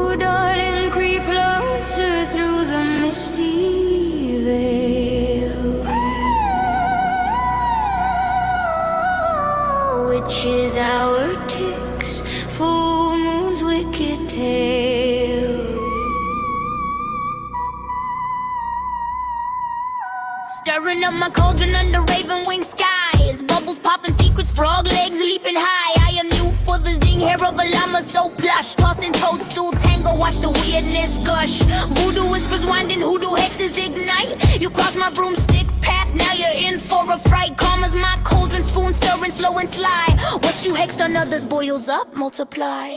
Ooh, darling, creep closer through the misty veil. Witches' hour ticks, full moon's wicked tale. Stirring up my cauldron under raven wing skies. Bubbles popping, secrets, frog legs leaping high. I am new for the zing, hair of a llama so plush. Tossing toadstool tango, watch the weirdness gush. Voodoo whispers winding, hoodoo hexes ignite. You cross my broomstick path, now you're in for a fright. Calm as my cauldron, spoon stirring slow and sly. What you hexed on others boils up, multiply.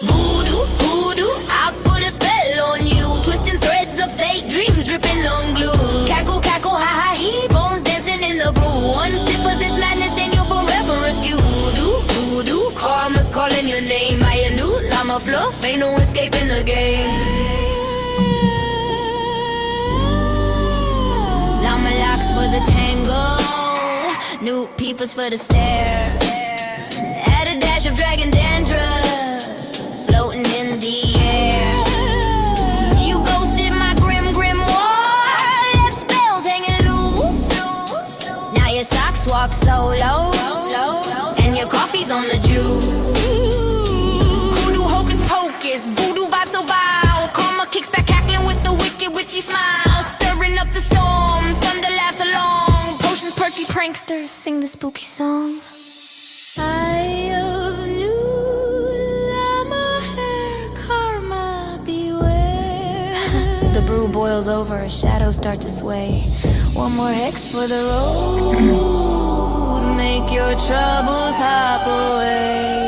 Voodoo, voodoo, I put a spell on you. Twisting threads of fake dreams dripping on glue. Cackle, cackle, ha ha, he bones dancing in the brew. One sip of this madness and you're forever rescued. Voodoo, voodoo, karma's calling your name. I am new, llama fluff, ain't no escaping the game. Llama locks for the tango, new peepers for the stare. Add a dash of dragon dandruff, floating in the air. You ghosted my grim grimoire, left spells hanging loose. Now your socks walk solo, and your coffee's on the juice. Voodoo hocus pocus, voodoo vibe so vile. Karma kicks back cackling with the wicked witchy smile. Stirring up the storm, thunder laughs along. Potions perky pranksters sing the spooky song. Eye of nude, llama hair, karma beware. The brew boils over, shadows start to sway. One more hex for the road, make your troubles hop away.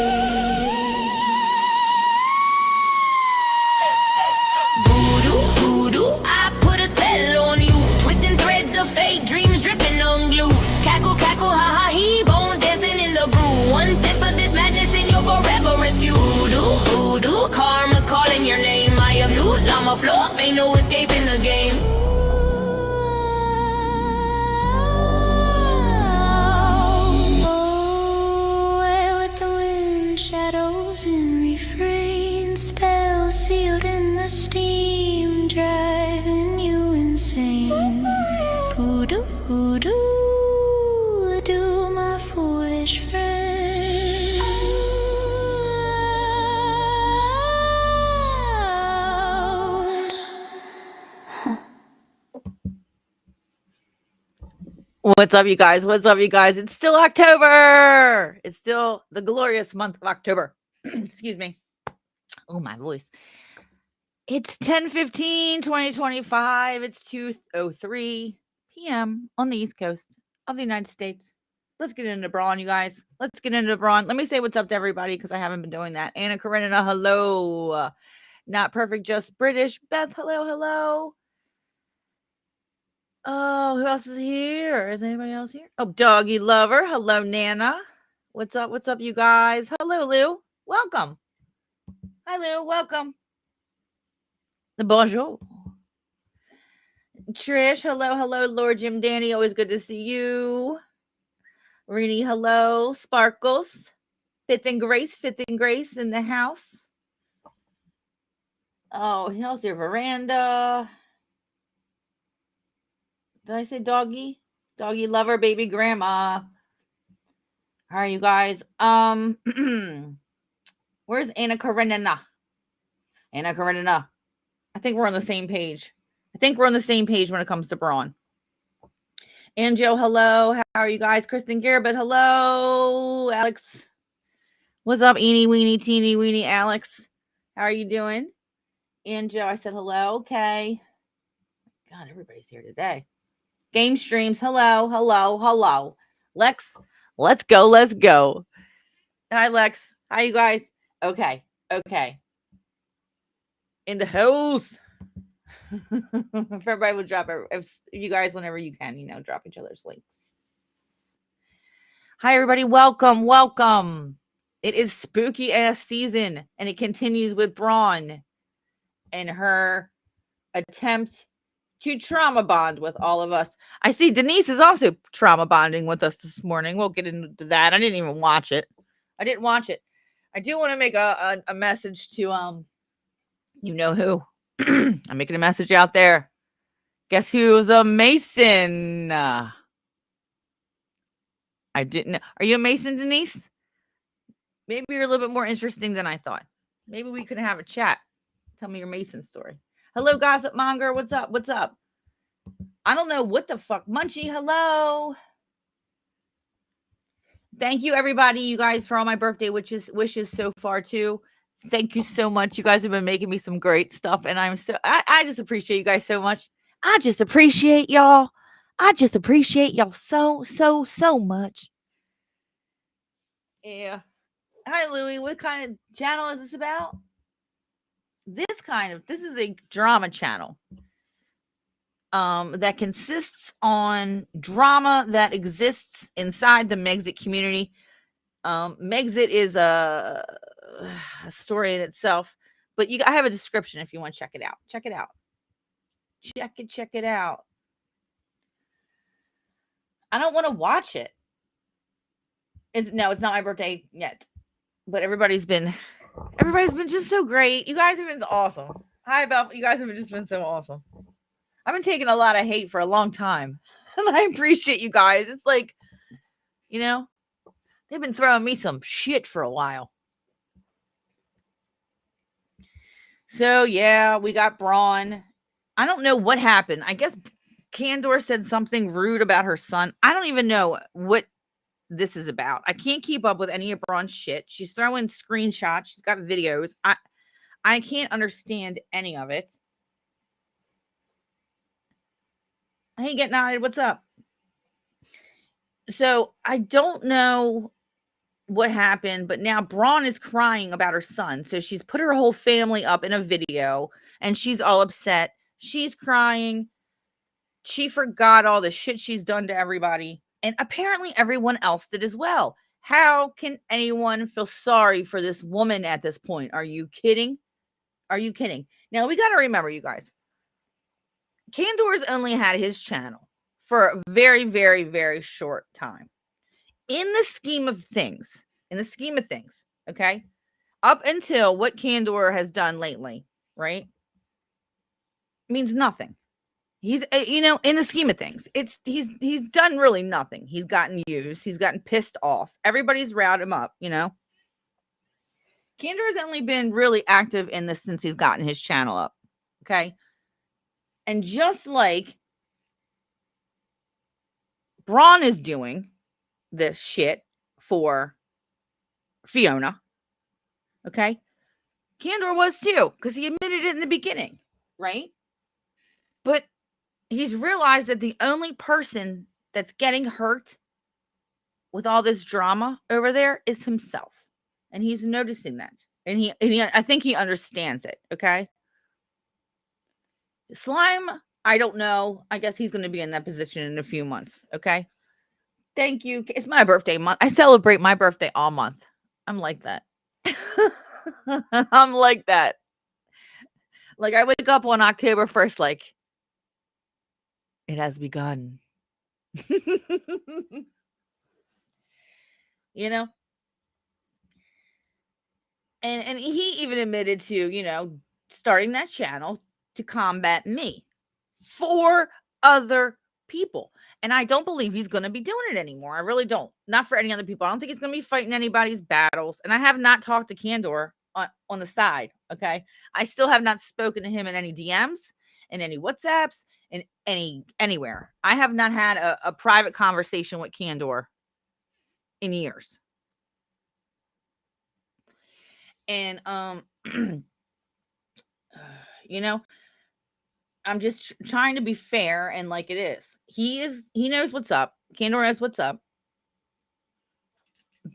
Voodoo, voodoo, I put a spell on you. Twisting threads of fake dreams dripping on glue. Cackle, cackle, ha ha, he bones dancing in the brew. One sip of this madness and you're forever rescued. Voodoo, voodoo, karma's calling your name. I am new, llama fluff, ain't no escaping the game. Away with the wind, shadows in refrain. Spells sealed in the steam, driving you insane. Voodoo, voodoo, do my foolish friend. What's up, you guys? What's up, you guys? It's still October. It's still the glorious month of October. Excuse me. Oh, my voice. It's 10/15/2025. It's 2:03 p.m. on the East Coast of the United States. Let's get into Bron, you guys. Let's get into Bron. Let me say what's up to everybody because I haven't been doing that. Anna Karenina, hello. Not perfect, just British. Beth, hello, hello. Oh, who else is here? Is anybody else here? Oh, Doggy Lover. Hello, Nana. What's up? What's up, you guys? Hello, Lou. Welcome. Hi, Lou. Welcome. Bonjour. Trish, hello, hello. Lord Jim Danny, always good to see you. Rini, hello. Sparkles. Fifth and Grace in the house. Oh, how's your veranda? Did I say doggy? Doggy lover, baby grandma. How are you guys? Where's Anna Karenina? Anna Karenina. I think we're on the same page. I think we're on the same page when it comes to Bron. Anjo, hello. How are you guys? Kristen Garrett, hello. Alex. What's up, eeny, weeny, teeny, weeny, Alex? How are you doing? Anjo, I said hello. Okay. God, everybody's here today. Game streams. Hello, hello, hello. Lex, let's go, let's go. Hi, Lex. Hi, you guys. Okay, okay. In the house. If everybody would drop it, if you guys, whenever you can, drop each other's links. Hi, everybody. Welcome, welcome. It is spooky ass season, and it continues with Bron and her attempt to trauma bond with all of us. I see Denise is also trauma bonding with us this morning. We'll get into that. I didn't even watch it. I didn't watch it. I do want to make a message to You know who? I'm making a message out there. Guess who's a Mason? I didn't know. Are you a Mason, Denise? Maybe you're a little bit more interesting than I thought. Maybe we could have a chat. Tell me your Mason story. Hello, Gossip Monger. What's up? What's up? I don't know what the fuck. Munchie, hello. Thank you, everybody, you guys, for all my birthday wishes so far, too. Thank you so much. You guys have been making me some great stuff, and I just appreciate you guys so much. I just appreciate y'all. I just appreciate y'all so much. Yeah. Hi, Louie. What kind of channel is this about? This is a drama channel. That consists on drama that exists inside the Megxit community. Megxit is a story in itself, but I have a description if you want to check it out. Check it out. Check it out. I don't want to watch it. No, it's not my birthday yet, but everybody's been just so great. You guys have been awesome. Hi, Beth. You guys have just been so awesome. I've been taking a lot of hate for a long time, and I appreciate you guys. It's like, they've been throwing me some shit for a while. So, yeah, we got Bron. I don't know what happened. I guess Candor said something rude about her son. I don't even know what this is about. I can't keep up with any of Bron's shit. She's throwing screenshots. She's got videos. I can't understand any of it. Hey, Get Nodded, what's up? So I don't know what happened, but now Bron is crying about her son. So she's put her whole family up in a video, and she's all upset. She's crying. She forgot all the shit she's done to everybody, and apparently everyone else did as well. How can anyone feel sorry for this woman at this point? Are you kidding? Are you kidding? Now, we got to remember, you guys, Candor's only had his channel for a very, very, very short time. In the scheme of things, okay, up until what Candor has done lately, right, means nothing. He's, in the scheme of things, he's done really nothing. He's gotten used. He's gotten pissed off. Everybody's riled him up, Candor has only been really active in this since he's gotten his channel up, okay? And just like Bron is doing this shit for Fiona, okay? Candor was too, because he admitted it in the beginning, right? But he's realized that the only person that's getting hurt with all this drama over there is himself. And he's noticing that. And he I think he understands it, okay? Slime, I don't know. I guess he's going to be in that position in a few months, okay? Thank you. It's my birthday month. I celebrate my birthday all month. I'm like that. I'm like that. Like, I wake up on October 1st, like, it has begun. And he even admitted to, starting that channel to combat me for other people. And I don't believe he's going to be doing it anymore. I really don't. Not for any other people. I don't think he's going to be fighting anybody's battles. And I have not talked to Candor on the side, okay? I still have not spoken to him in any DMs, in any WhatsApps, in anywhere. I have not had a private conversation with Candor in years. And I'm just trying to be fair and like it is. He knows what's up. Candor knows what's up.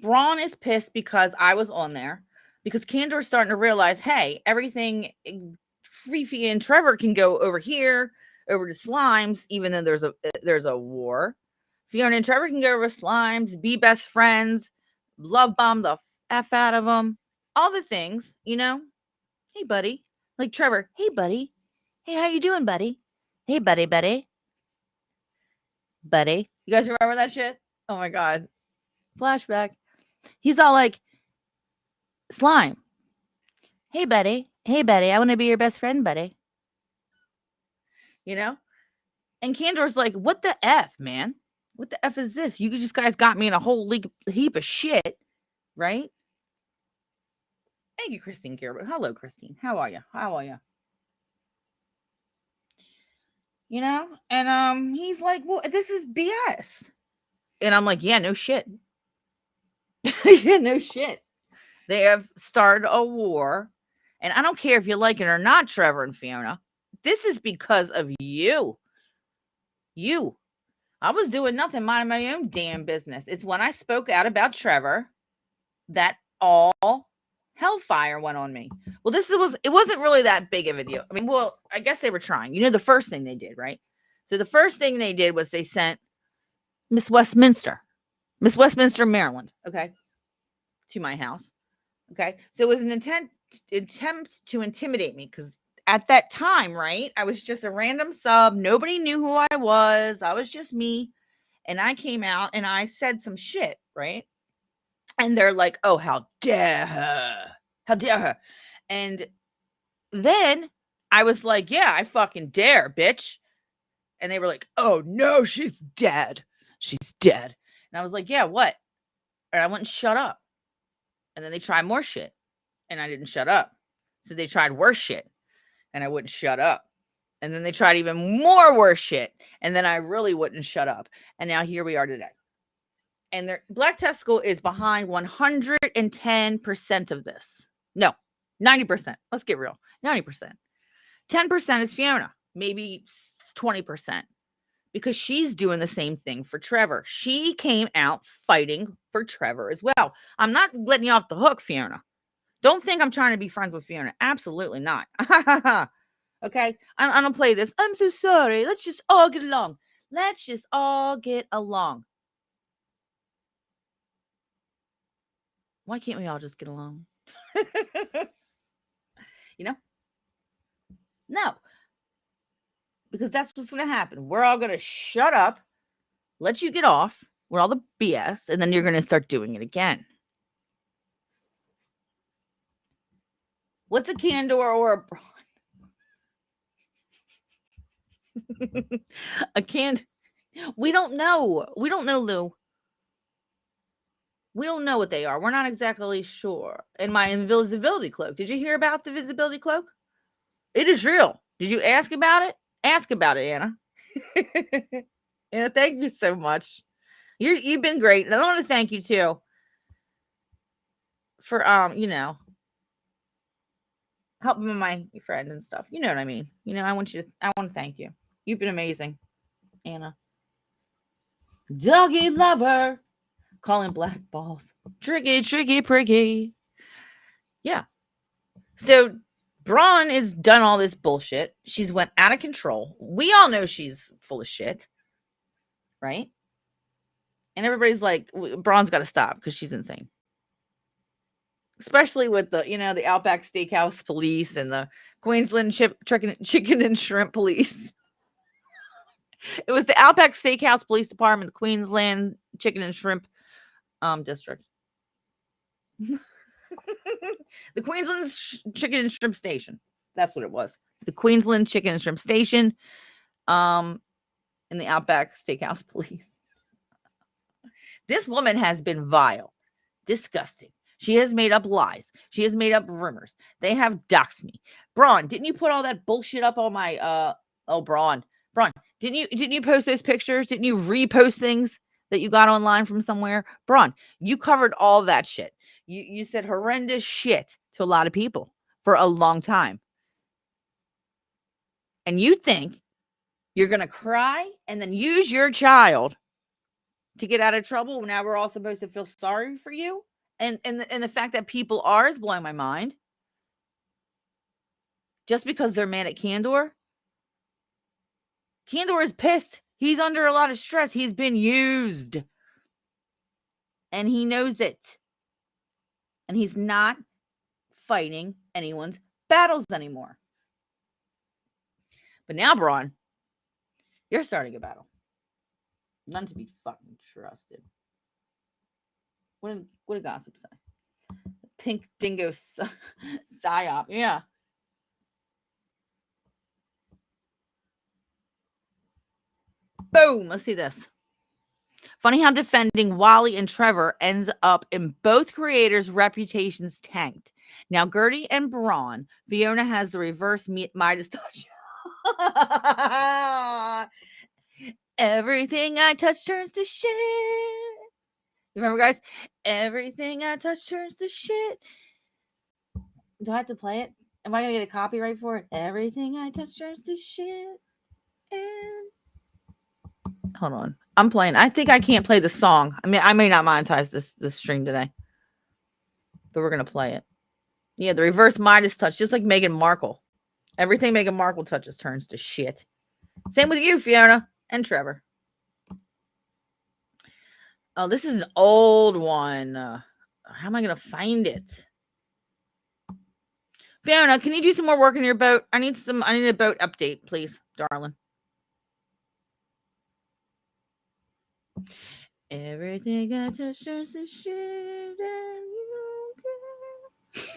Bron is pissed because I was on there, because Candor's starting to realize, hey, everything, Fifi and Trevor can go over here, over to Slimes, even though there's a war. Fiona and Trevor can go over to Slimes, be best friends, love bomb the F out of them, all the things, Hey, buddy. Like Trevor, hey, buddy. Hey, how you doing, buddy? Hey, buddy. Buddy. You guys remember that shit? Oh, my God. Flashback. He's all like, Slime. Hey, buddy. Hey, buddy, I want to be your best friend, buddy. You know? And Candor's like, what the F, man? What the F is this? You just guys got me in a whole heap of shit, right? Thank you, Christine Garrett. Hello, Christine. How are you? How are you? You know? And he's like, well, this is BS. And I'm like, yeah, no shit. Yeah, no shit. They have started a war. And I don't care if you like it or not, Trevor and Fiona. This is because of you. You. I was doing nothing, minding my own damn business. It's when I spoke out about Trevor that all hellfire went on me. Well, it wasn't really that big of a deal. I mean, well, I guess they were trying. You know, the first thing they did, right? So the first thing they did was they sent Miss Westminster, Maryland, okay, to my house. Okay. So it was an attempt to intimidate me because at that time, right, I was just a random sub. Nobody knew who I was. I was just me. And I came out and I said some shit, right? And they're like, oh, how dare her? How dare her? And then I was like, yeah, I fucking dare, bitch. And they were like, oh, no, she's dead. She's dead. And I was like, yeah, what? And I wouldn't shut up. And then they tried more shit. And I didn't shut up. So they tried worse shit. And I wouldn't shut up. And then they tried even more worse shit. And then I really wouldn't shut up. And now here we are today. And their Black Testicle is behind 110% of this. No, 90%. Let's get real. 90%. 10% is Fiona, maybe 20%, because she's doing the same thing for Trevor. She came out fighting for Trevor as well. I'm not letting you off the hook, Fiona. Don't think I'm trying to be friends with Fiona. Absolutely not. Okay? I don't play this. I'm so sorry. Let's just all get along. Let's just all get along. Why can't we all just get along? You know? No. Because that's what's going to happen. We're all going to shut up, let you get off with all the BS, and then you're going to start doing it again. What's a Candor or a Bron? A can. We don't know. We don't know, Lou. We don't know what they are. We're not exactly sure. And my invisibility cloak. Did you hear about the visibility cloak? It is real. Did you ask about it? Ask about it, Anna. Anna, thank you so much. You've been great. And I want to thank you too for helping my friend and stuff. You know what I mean? I want to thank you. You've been amazing, Anna. Doggy lover. Calling black balls. Tricky, tricky, pricky. Yeah. So Bron has done all this bullshit. She's went out of control. We all know she's full of shit. Right? And everybody's like, Bron's got to stop because she's insane. Especially with the Outback Steakhouse police and the Queensland chicken and shrimp police. It was the Outback Steakhouse Police Department, the Queensland Chicken and Shrimp District. The Queensland Chicken and Shrimp Station. That's what it was. The Queensland Chicken and Shrimp Station and the Outback Steakhouse Police. This woman has been vile, disgusting. She has made up lies. She has made up rumors. They have doxed me. Bron, didn't you put all that bullshit up on my Bron, didn't you post those pictures? Didn't you repost things that you got online from somewhere? Bron, you covered all that shit. You said horrendous shit to a lot of people for a long time. And you think you're going to cry and then use your child to get out of trouble? Now we're all supposed to feel sorry for you? And the fact that people are is blowing my mind. Just because they're mad at Candor? Candor is pissed. He's under a lot of stress. He's been used. And he knows it. And he's not fighting anyone's battles anymore. But now, Bron, you're starting a battle. None to be fucking trusted. What did gossip say? Pink dingo psyop. Yeah. Boom. Let's see this. Funny how defending Wally and Trevor ends up in both creators' reputations tanked. Now, Gertie and Bron, Fiona has the reverse Midas touch. Everything I touch turns to shit. You remember, guys? Everything I touch turns to shit. Do I have to play it? Am I going to get a copyright for it? Everything I touch turns to shit. And hold on. I'm playing. I think I can't play the song. I mean, I may not monetize this stream today, but we're going to play it. Yeah, the reverse Midas touch, just like Meghan Markle. Everything Meghan Markle touches turns to shit. Same with you, Fiona and Trevor. Oh, this is an old one. How am I going to find it? Fiona, can you do some more work on your boat? I need a boat update, please, darling. Everything I touch turns to shit and you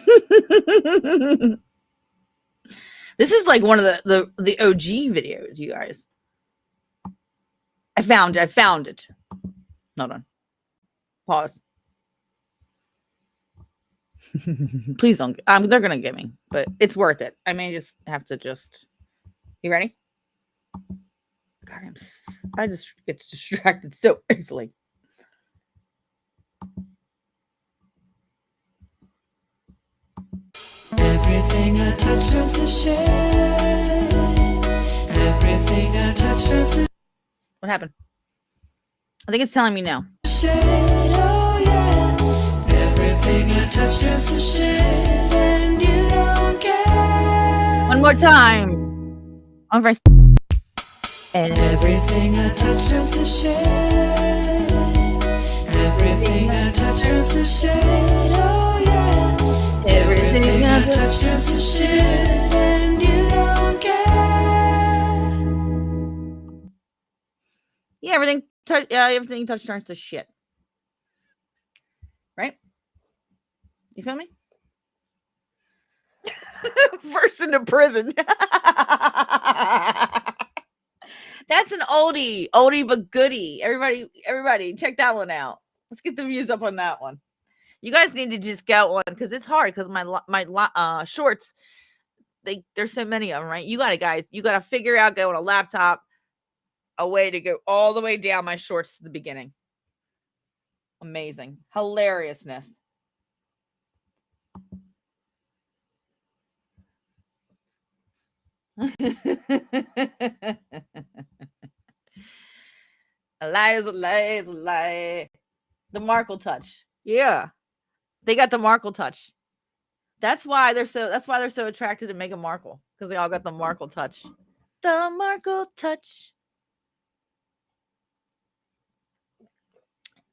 don't care. This is like one of the OG videos, you guys. I found it. Hold on. Pause. Please don't. They're gonna get me, but it's worth it. I may just have to You ready? God, I just get distracted so easily. Everything I touch turns to shit. Everything I touch turns to What happened? I think it's telling me no. shit. Oh yeah. Everything I touch turns to shit, and you don't care. One more time. And everything I touch turns to shit. Everything I touch turns to shit. Oh yeah. Everything I touch turns to shit, and you don't care. Yeah, everything you touch turns to shit. Right? You feel me? First into prison. That's an oldie but goodie. Everybody, check that one out. Let's get the views up on that one. You guys need to just get one because it's hard because my shorts, there's so many of them, right? You gotta figure out going a laptop, a way to go all the way down my shorts to the beginning. Amazing. Hilariousness. A lie is a lie is a lie. The Markle touch. Yeah. They got the Markle touch. That's why they're so attracted to Meghan Markle, because they all got the Markle touch. The Markle touch.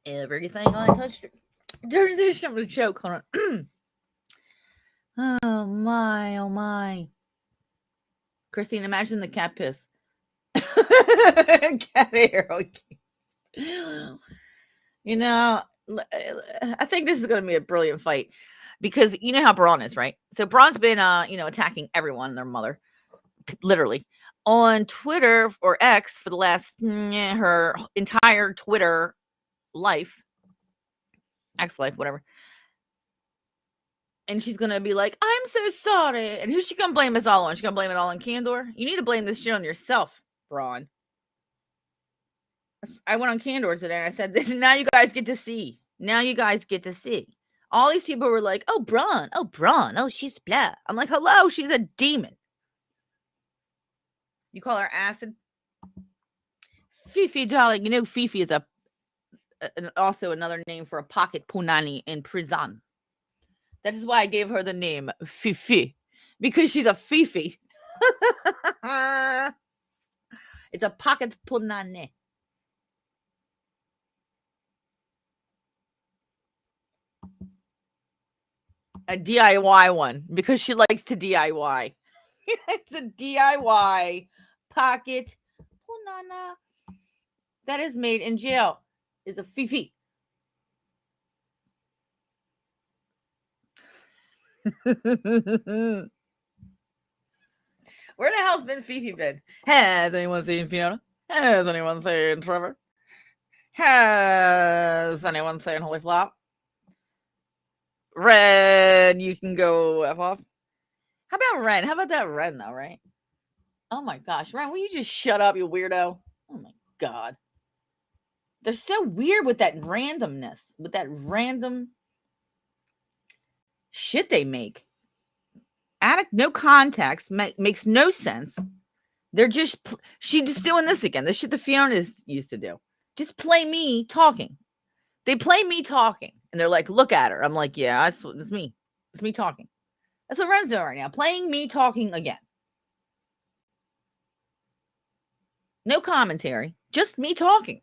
Everything I touched. There's this something to choke. Hold on. Oh my. Christine, imagine the cat piss. Cat hair. You know, I think this is going to be a brilliant fight because you know how Bron is, right? So Bron's been, attacking everyone and their mother, literally, on Twitter or X for the last her entire Twitter life, X life, whatever. And she's gonna be like, "I'm so sorry." And who's she gonna blame this all on? She's gonna blame it all on Candor. You need to blame this shit on yourself, Bron. I went on Candor today and I said, now you guys get to see. Now you guys get to see. All these people were like, oh, Bron, oh, she's blah. I'm like, hello, she's a demon. You call her acid? Fifi, darling, you know Fifi is also another name for a pocket punani in prison. That is why I gave her the name Fifi, because she's a Fifi. It's a pocket punani. A DIY one, because she likes to DIY. It's a DIY pocket punana that is made in jail. Is a Fifi. Where the hell's been Fifi been? Has anyone seen Fiona? Has anyone seen Trevor? Has anyone seen Holy Flop? Red, you can go F off. How about Ren? How about that Ren, though, right? Oh my gosh. Ren, will you just shut up, you weirdo? Oh my God. They're so weird with that randomness, with that random shit they make. No context, makes no sense. They're just, she's just doing this again. The shit the Fiona's used to do. Just play me talking. They play me talking. And they're like, look at her. I'm like, yeah, it's me. It's me talking. That's what Ren's doing right now. Playing me talking again. No commentary. Just me talking.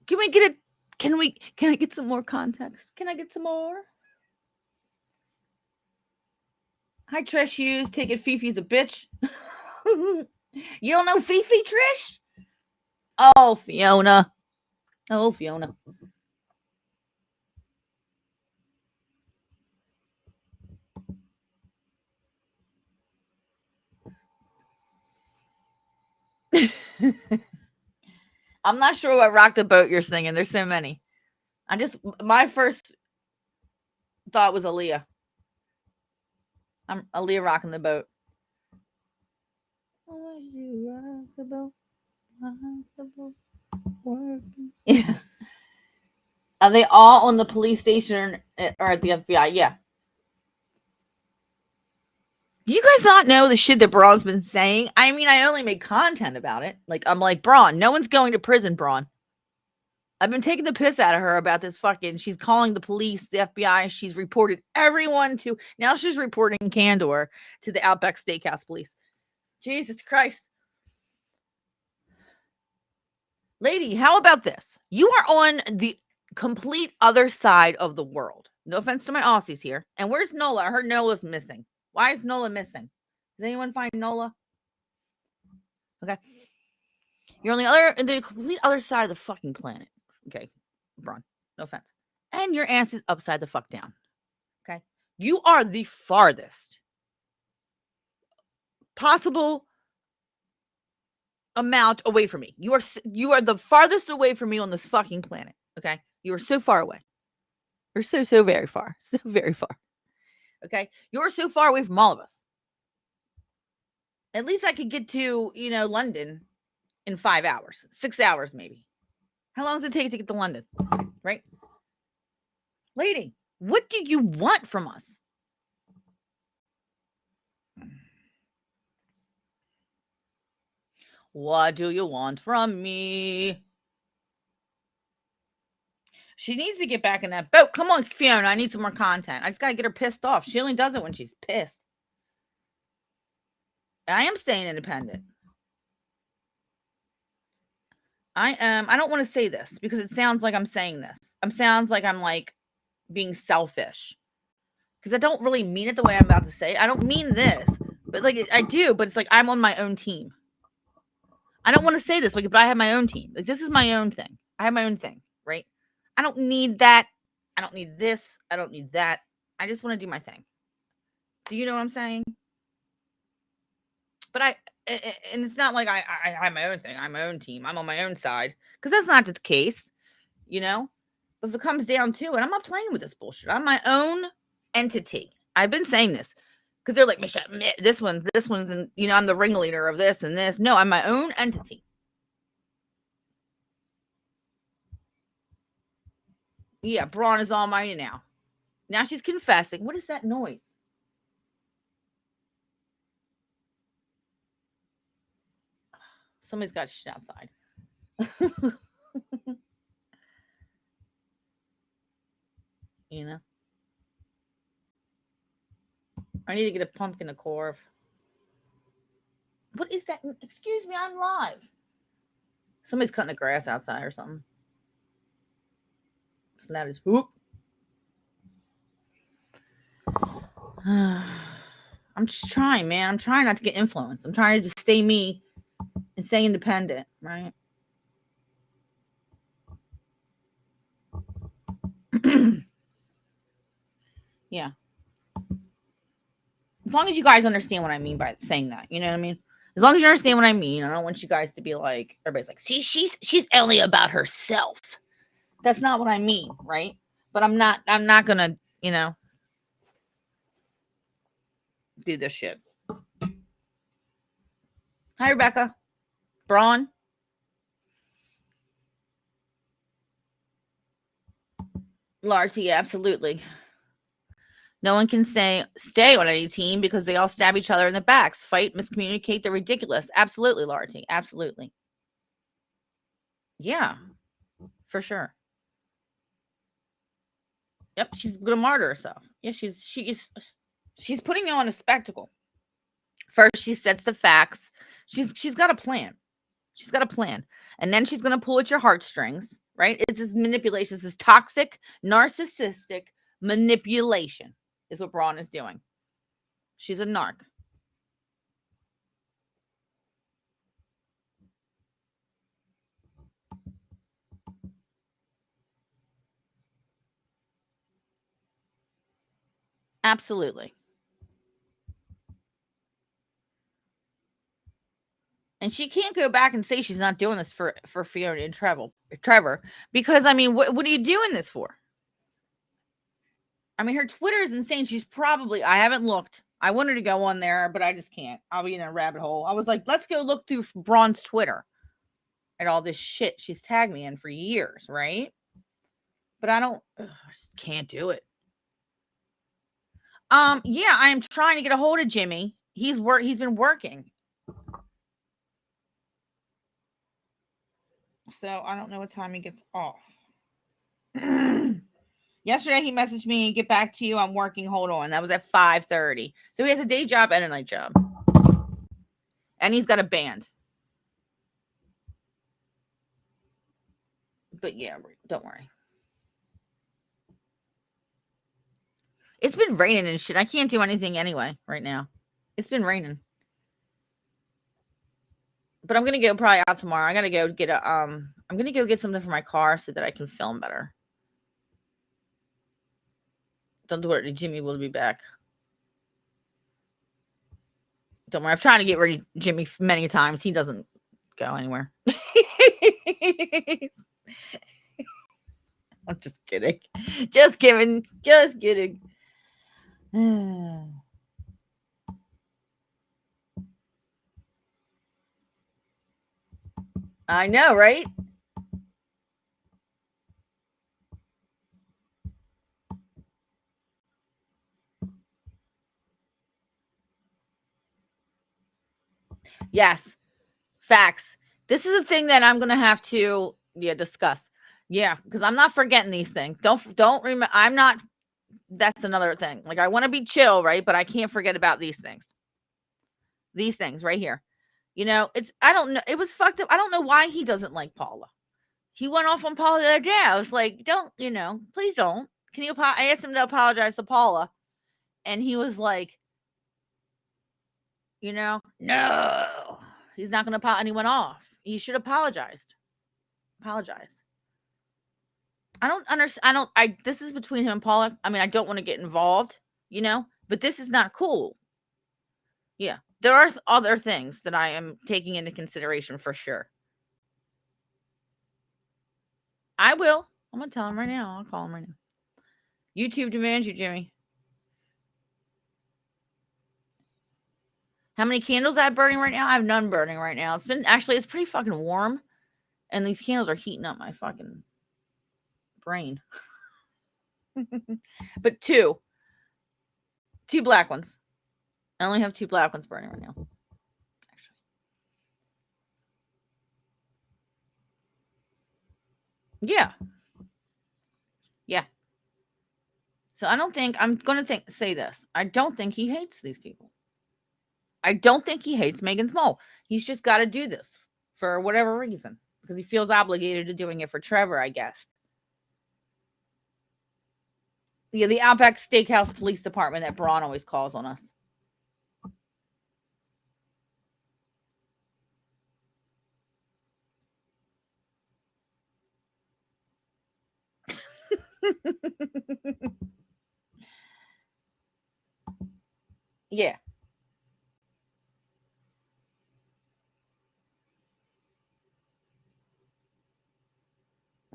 Can I get some more context? Can I get some more? Hi, Trish Hughes. Take it Fifi's a bitch. You don't know Fifi, Trish? Oh, Fiona. Oh, Fiona. I'm not sure what Rock the Boat you're singing. There's so many. My first thought was Aaliyah. I'm Aaliyah rocking the boat. Yeah. Are they all on the police station or at the FBI? Yeah. Do you guys not know the shit that Bron's been saying? I mean, I only make content about it. Like, I'm like, Bron, no one's going to prison, Bron. I've been taking the piss out of her about this fucking, she's calling the police, the FBI. She's reported everyone to, now she's reporting Candor to the Outback Steakhouse police. Jesus Christ. Lady, how about this? You are on the complete other side of the world. No offense to my Aussies here. And where's Nola? I heard Nola's missing. Why is Nola missing? Does anyone find Nola? Okay. You're on the complete other side of the fucking planet. Okay, Bron. No offense. And your ass is upside the fuck down. Okay. You are the farthest possible amount away from me. You are the farthest away from me on this fucking planet. Okay. You are so far away. You're so very far. So very far. Okay. You're so far away from all of us. At least I could get to, London in 5 hours, 6 hours, maybe. How long does it take to get to London? Right? Lady, what do you want from us? What do you want from me? She needs to get back in that boat. Come on, Fiona. I need some more content. I just got to get her pissed off. She only does it when she's pissed. I am staying independent. I don't want to say this because it sounds like I'm saying this. It sounds like I'm like being selfish because I don't really mean it the way I'm about to say. I don't mean this, but like I do, but it's like I'm on my own team. I don't want to say this, like, but I have my own team. Like, this is my own thing. I have my own thing, right? I don't need that. I don't need this. I don't need that. I just want to do my thing. Do you know what I'm saying? But and it's not like I have my own thing. I'm my own team. I'm on my own side because that's not the case, But if it comes down to it, I'm not playing with this bullshit. I'm my own entity. I've been saying this because they're like, Michelle, this one's, and I'm the ringleader of this and this. No, I'm my own entity. Yeah, Bron is almighty now. Now she's confessing. What is that noise? Somebody's got shit outside. I need to get a pumpkin to carve. What is that? Excuse me, I'm live. Somebody's cutting the grass outside or something. It's loud as whoop. I'm just trying, man. I'm trying not to get influenced. I'm trying to just stay me and stay independent, right? Yeah. long as you guys understand what I mean by saying that, you know what I mean? As long as you understand what I mean, I don't want you guys to be like, everybody's like, see, she's only about herself. That's not what I mean, right? But I'm not gonna, do this shit. Hi, Rebecca. Bron. Larty, absolutely. No one can stay on any team because they all stab each other in the backs, fight, miscommunicate. They're ridiculous. Absolutely, Larty. Absolutely. Yeah, for sure. Yep, she's gonna martyr herself. Yeah, she's putting you on a spectacle. First, she sets the facts. She's got a plan. She's got a plan, and then she's gonna pull at your heartstrings. Right? It's this manipulation. This toxic, narcissistic manipulation is what Bron is doing. She's a narc. Absolutely. And she can't go back and say she's not doing this for Fiona and Trevor, because I mean, what are you doing this for? I mean, her Twitter is insane. She's probably, I haven't looked. I wanted to go on there, but I just can't. I'll be in a rabbit hole. I was like, let's go look through Bron's Twitter at all this shit she's tagged me in for years, right? But I just can't do it. Yeah, I'm trying to get a hold of Jimmy. He's been working. So I don't know what time he gets off. Yesterday he messaged me, get back to you. I'm working. Hold on. That was at 5:30. So he has a day job and a night job. And he's got a band. But yeah, don't worry. It's been raining and shit. I can't do anything anyway right now. It's been raining. But I'm going to go probably out tomorrow. I got to go get I'm going to go get something for my car so that I can film better. Don't worry, Jimmy will be back. Don't worry. I've tried to get rid of Jimmy many times. He doesn't go anywhere. I'm just kidding. Just kidding. Just kidding. I know, right? Yes. Facts. This is a thing that I'm going to have to discuss. Yeah, because I'm not forgetting these things. Don't remember. I'm not. That's another thing. Like, I want to be chill, right? But I can't forget about these things. These things right here. I don't know. It was fucked up. I don't know why he doesn't like Paula. He went off on Paula the other day. I was like, don't, please don't. Can you I asked him to apologize to Paula. And he was like, no, he's not going to apologize. And he went off. He should apologize. I don't understand. This is between him and Paula. I mean, I don't want to get involved, but this is not cool. Yeah. There are other things that I am taking into consideration for sure. I will. I'm going to tell him right now. I'll call him right now. YouTube demands you, Jimmy. How many candles I have burning right now? I have none burning right now. It's pretty fucking warm. And these candles are heating up my fucking brain. But two black ones. I only have 2 black ones burning right now. Actually. Yeah. So I don't think I'm going to say this. I don't think he hates these people. I don't think he hates Megan's mole. He's just got to do this for whatever reason because he feels obligated to doing it for Trevor, I guess. Yeah, the Outback Steakhouse Police Department that Bron always calls on us. Yeah.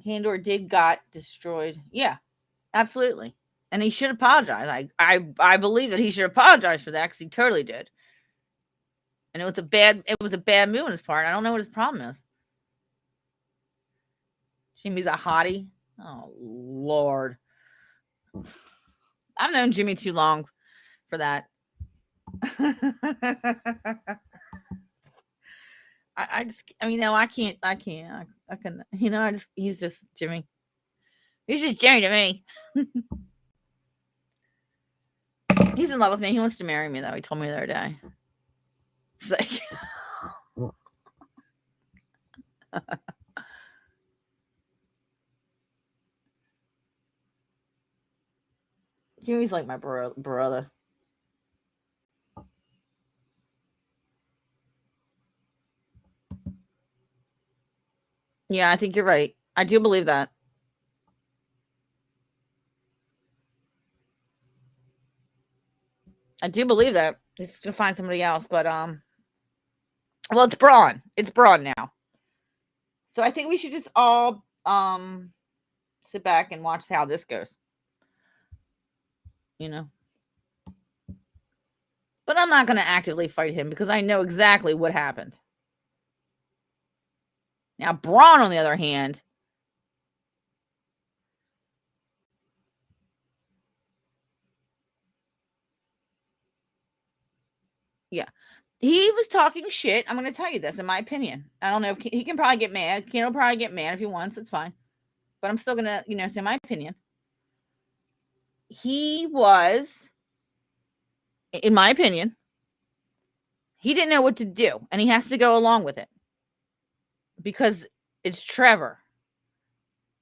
Candor got destroyed. Yeah, absolutely. And he should apologize. I believe that he should apologize for that because he totally did. And it was a bad move on his part. I don't know what his problem is. Jimmy's a hottie. Oh Lord. I've known Jimmy too long for that. I can, he's just Jimmy. He's just Jimmy to me. He's in love with me. He wants to marry me, though. He told me the other day. It's like, Jimmy's like my brother. Yeah, I think you're right. I do believe that. I do believe that. He's gonna find somebody else, but well, it's Bron. It's Bron now. So I think we should just all sit back and watch how this goes. You know. But I'm not gonna actively fight him because I know exactly what happened. Now, Bron, on the other hand, yeah, he was talking shit. I'm going to tell you this, in my opinion. I don't know if he can probably get mad. Ken will probably get mad if he wants. It's fine. But I'm still going to, say my opinion. He was, in my opinion, he didn't know what to do. And he has to go along with it. Because it's Trevor.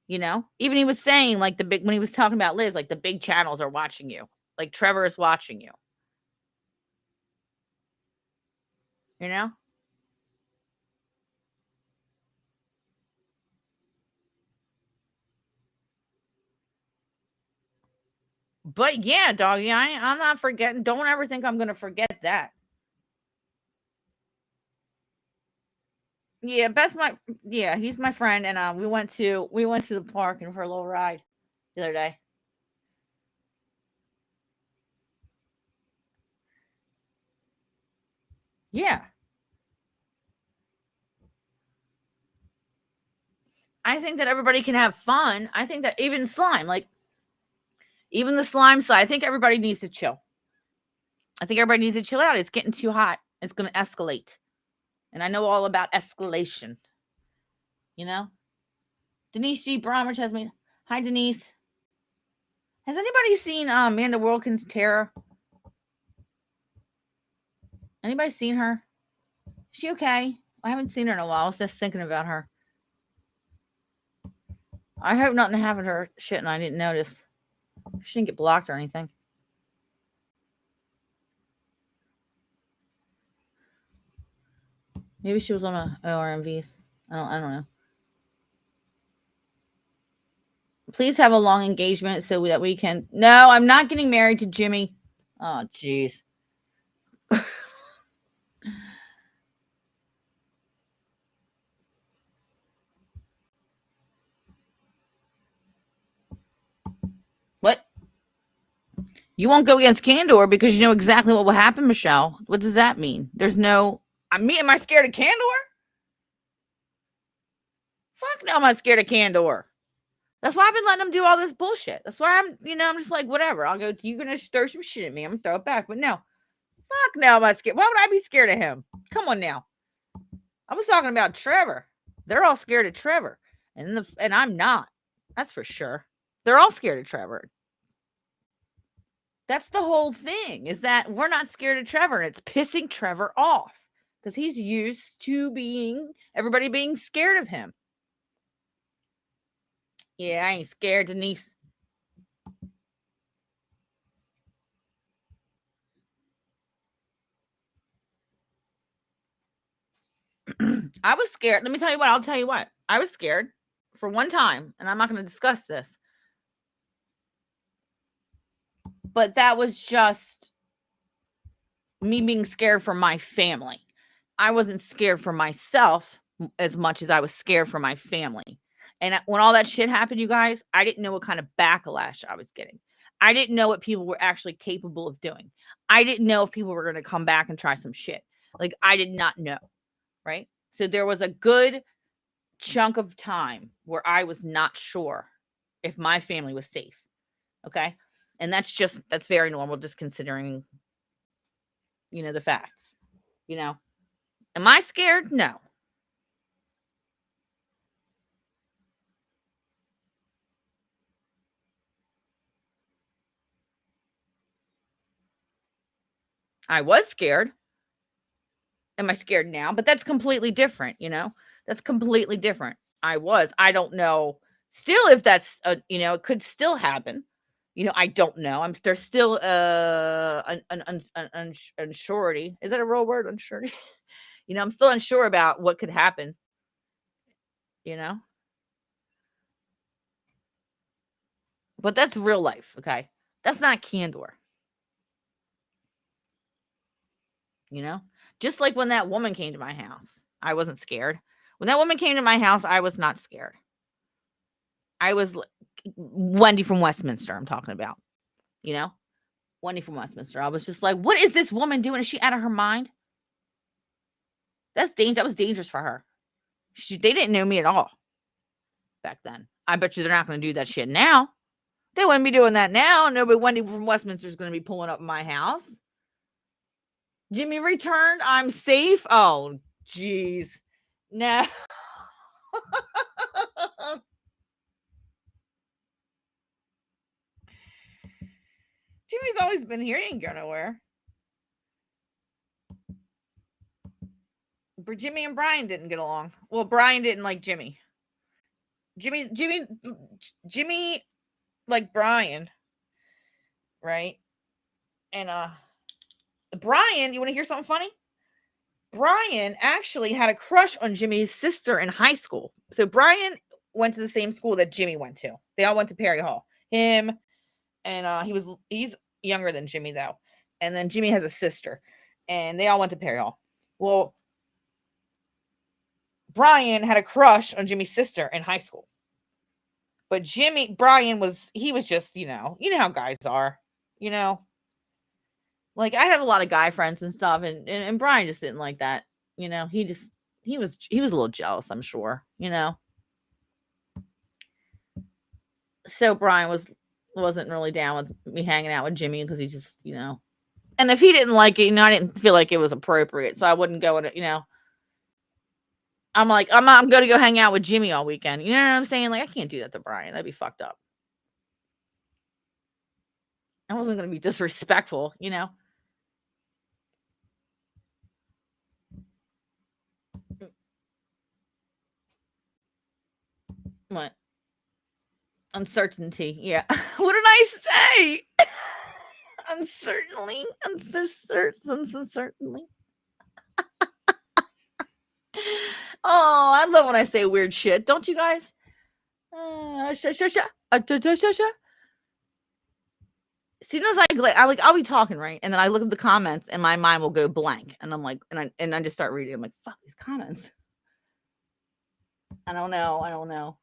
Even he was saying, like, when he was talking about Liz, like, the big channels are watching you. Like, Trevor is watching you. But yeah, doggy, I'm not forgetting. Don't ever think I'm going to forget that. Yeah, he's my friend, and we went to the park and for a little ride the other day. Yeah. I think that everybody can have fun. I think that even slime, like even the slime side, I think everybody needs to chill. I think everybody needs to chill out. It's getting too hot. It's going to escalate. And I know all about escalation. Denise G. Bromwich has me. Hi, Denise. Has anybody seen Amanda Wilkins' Terror? Anybody seen her? Is she okay? I haven't seen her in a while. I was just thinking about her. I hope nothing happened to her shit and I didn't notice. She didn't get blocked or anything. Maybe she was on a ORMVs. I don't know. Please have a long engagement so that we can. No, I'm not getting married to Jimmy. Oh, jeez. What? You won't go against Candor because you know exactly what will happen, Michelle. What does that mean? There's no. Am I scared of Candor? Fuck no, I'm not scared of Candor. That's why I've been letting him do all this bullshit. That's why I'm just like, whatever. I'll go, you're going to throw some shit at me. I'm going to throw it back. But no. Fuck no, I'm not scared. Why would I be scared of him? Come on now. I was talking about Trevor. They're all scared of Trevor. And I'm not. That's for sure. They're all scared of Trevor. That's the whole thing, is that we're not scared of Trevor. And it's pissing Trevor off. Because he's used to everybody being scared of him. Yeah, I ain't scared, Denise. I was scared. Let me tell you what. I'll tell you what. I was scared for one time, and I'm not going to discuss this. But that was just me being scared for my family. I wasn't scared for myself as much as I was scared for my family. And when all that shit happened, you guys, I didn't know what kind of backlash I was getting. I didn't know what people were actually capable of doing. I didn't know if people were going to come back and try some shit. Like, I did not know, right? So there was a good chunk of time where I was not sure if my family was safe. Okay? And that's very normal, just considering, the facts. Am I scared? No. I was scared. Am I scared now? But that's completely different, That's completely different. I don't know still if that's, it could still happen. I don't know. There's still an unsurety. Is that a real word? Unsurety? I'm still unsure about what could happen, But that's real life, okay? That's not candor. Just like when that woman came to my house, I wasn't scared. When that woman came to my house, I was not scared. I was Wendy from Westminster, I'm talking about, Wendy from Westminster. I was just like, what is this woman doing? Is she out of her mind? That's dangerous. That was dangerous for her. They didn't know me at all back then. I bet you they're not going to do that shit now. They wouldn't be doing that now. Nobody, Wendy from Westminster is going to be pulling up in my house. Jimmy returned. I'm safe. Oh, jeez. No. Jimmy's always been here. He ain't go nowhere. But Jimmy and Brian didn't get along. Well, Brian didn't like Jimmy. Jimmy like Brian, right? And Brian, you want to hear something funny? Brian actually had a crush on Jimmy's sister in high school. So Brian went to the same school that Jimmy went to. They all went to Perry Hall. Him and he's younger than Jimmy though. And then Jimmy has a sister, and they all went to Perry Hall. Well, Brian had a crush on Jimmy's sister in high school. But Brian was just, how guys are, Like, I have a lot of guy friends and stuff, and Brian just didn't like that. He was a little jealous, I'm sure, So Brian wasn't really down with me hanging out with Jimmy because he just, and if he didn't like it, I didn't feel like it was appropriate, so I wouldn't go with it, I'm like, I'm going to go hang out with Jimmy all weekend. You know what I'm saying? Like, I can't do that to Brian. That'd be fucked up. I wasn't going to be disrespectful, What? Uncertainty. Yeah. What did I say? Uncertainly. Uncertainly. Oh, I love when I say weird shit. Don't you guys? As soon as I'll be talking, right? And then I look at the comments and my mind will go blank. And I'm like, and I just start reading. I'm like, fuck these comments. I don't know.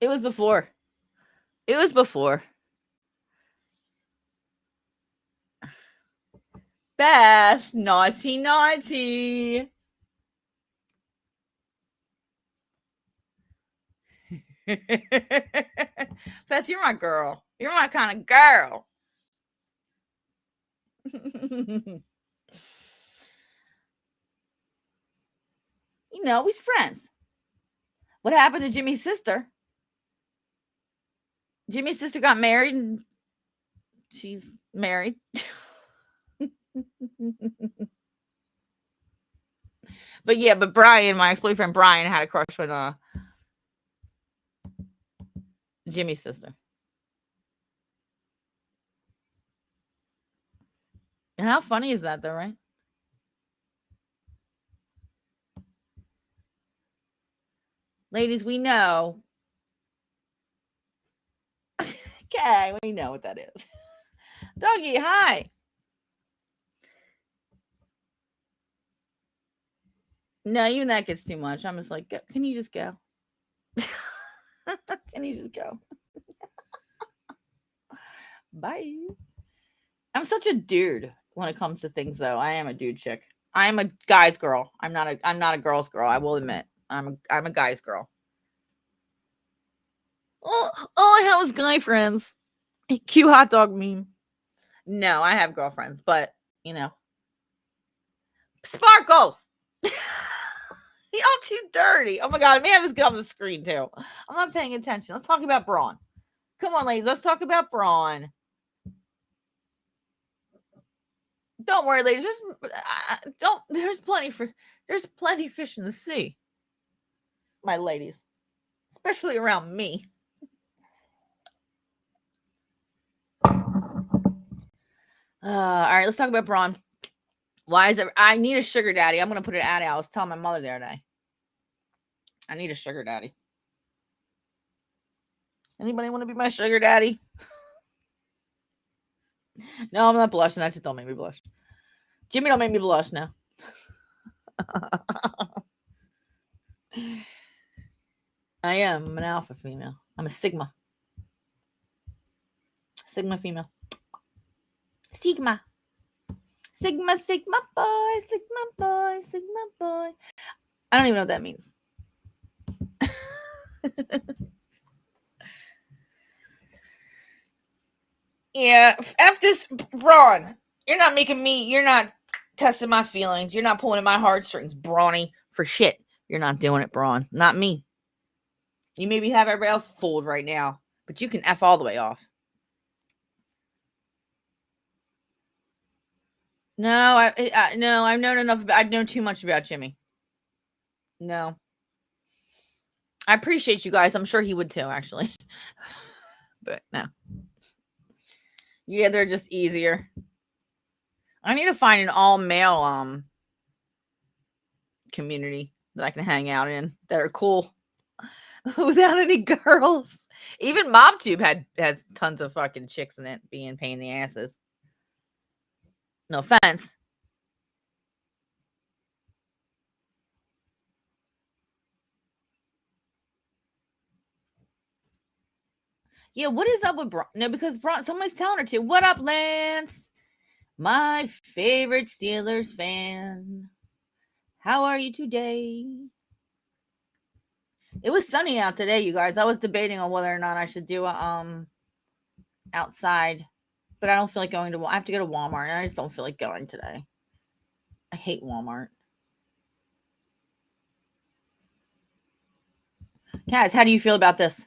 It was before. Beth, naughty. Beth, you're my girl. You're my kind of girl. We's friends. What happened to Jimmy's sister? Jimmy's sister got married and she's married. But Brian, my ex-boyfriend Brian, had a crush on Jimmy's sister. And how funny is that though, right? Ladies, we know. Okay, we know what that is. Doggy, hi. No, even that gets too much. I'm just like, can you just go? Can you just go? Bye. I'm such a dude when it comes to things, though. I am a dude chick. I am a guy's girl. I'm not a girl's girl. I will admit. I'm a guy's girl. Oh, all I have is guy friends. Cute hot dog meme. No, I have girlfriends, but you know, sparkles. Y'all too dirty. Oh my god, I may have this get on the screen too. I'm not paying attention. Let's talk about Bron. Come on, ladies. Let's talk about Bron. Don't worry, ladies. There's plenty fish in the sea. My ladies, especially around me. All right, let's talk about Bron. Why is it? I need a sugar daddy. I'm gonna put an ad out. I was telling my mother the other day. I need a sugar daddy. Anybody want to be my sugar daddy? No, I'm not blushing. That just don't make me blush. Jimmy don't make me blush now. I am an alpha female. I'm a sigma. Sigma female. Sigma. Sigma, sigma boy, sigma boy, sigma boy. I don't even know what that means. Yeah, F this, Bron. You're not testing my feelings. You're not pulling at my heartstrings, Brawny. For shit. You're not doing it, Bron. Not me. You maybe have everybody else fooled right now, but you can F all the way off. No, no, I've known enough. I know too much about Jimmy. No. I appreciate you guys. I'm sure he would too, actually. But no. Yeah, they're just easier. I need to find an all-male community that I can hang out in that are cool without any girls. Even MobTube has tons of fucking chicks in it being pain in the asses. No offense. Yeah, what is up with Bron? No, because Bron, someone's telling her to. What up, Lance? My favorite Steelers fan. How are you today? It was sunny out today, you guys. I was debating on whether or not I should do a outside, but I don't feel like going to. I have to go to Walmart, and I just don't feel like going today. I hate Walmart. Kaz, how do you feel about this?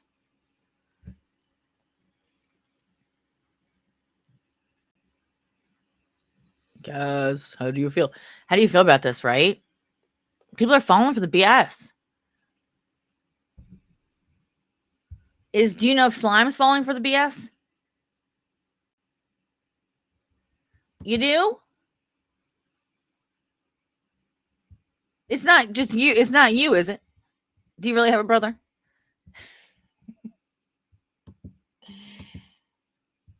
Kaz, how do you feel? How do you feel about this, right? People are falling for the BS. Do you know if Slime's falling for the BS? You do? It's not just you. It's not you, is it? Do you really have a brother?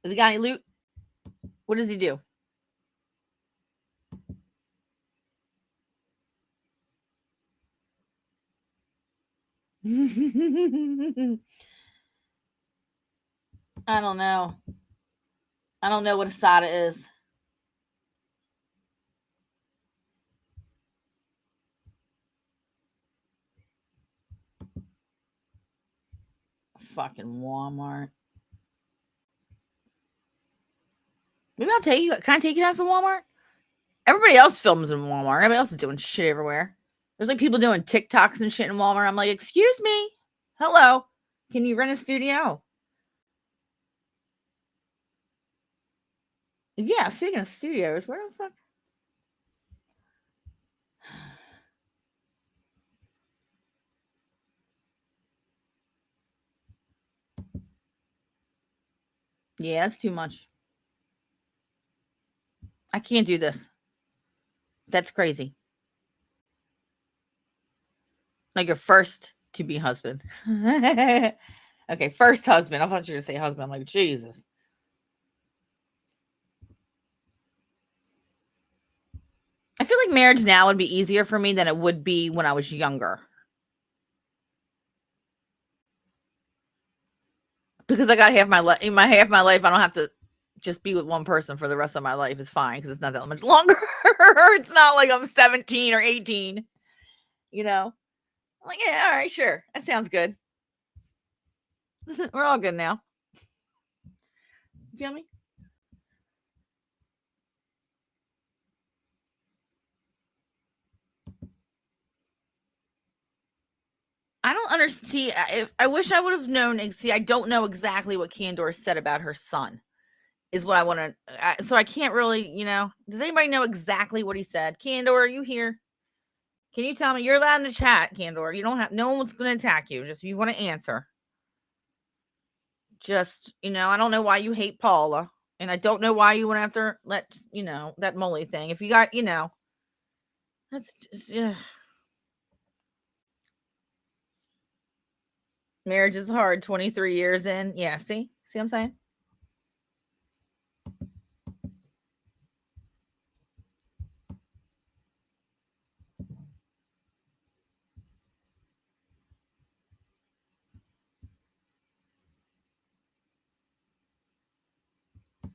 Has he got any loot? What does he do? I don't know. I don't know what Asada is. Fucking Walmart. Maybe I'll take you. Can I take you guys to Walmart? Everybody else films in Walmart. Everybody else is doing shit everywhere. There's like people doing TikToks and shit in Walmart. I'm like, excuse me. Hello. Can you rent a studio? Yeah, speaking of studios, where the fuck? Yeah, that's too much. I can't do this. That's crazy. Like your first to be husband. Okay, first husband. I thought you were going to say husband. I'm like, Jesus. I feel feel like marriage now would be easier for me than it would be when I was younger. Because I got half my life. In half my life, I don't have to just be with one person for the rest of my life. Is fine because it's not that much longer. It's not like I'm 17 or 18. You know, I'm like, yeah, all right, sure, that sounds good. We're all good now. You feel me? I don't understand. I wish I would have known. See, I don't know exactly what Candor said about her son. Is what I want to. So I can't really, Does anybody know exactly what he said? Candor, are you here? Can you tell me? You're allowed in the chat, Candor. You don't have. No one's going to attack you. Just if you want to answer. Just I don't know why you hate Paula, and I don't know why you went after that Molly thing. If you got, that's just. Marriage is hard. 23 years in. Yeah, see what I'm saying?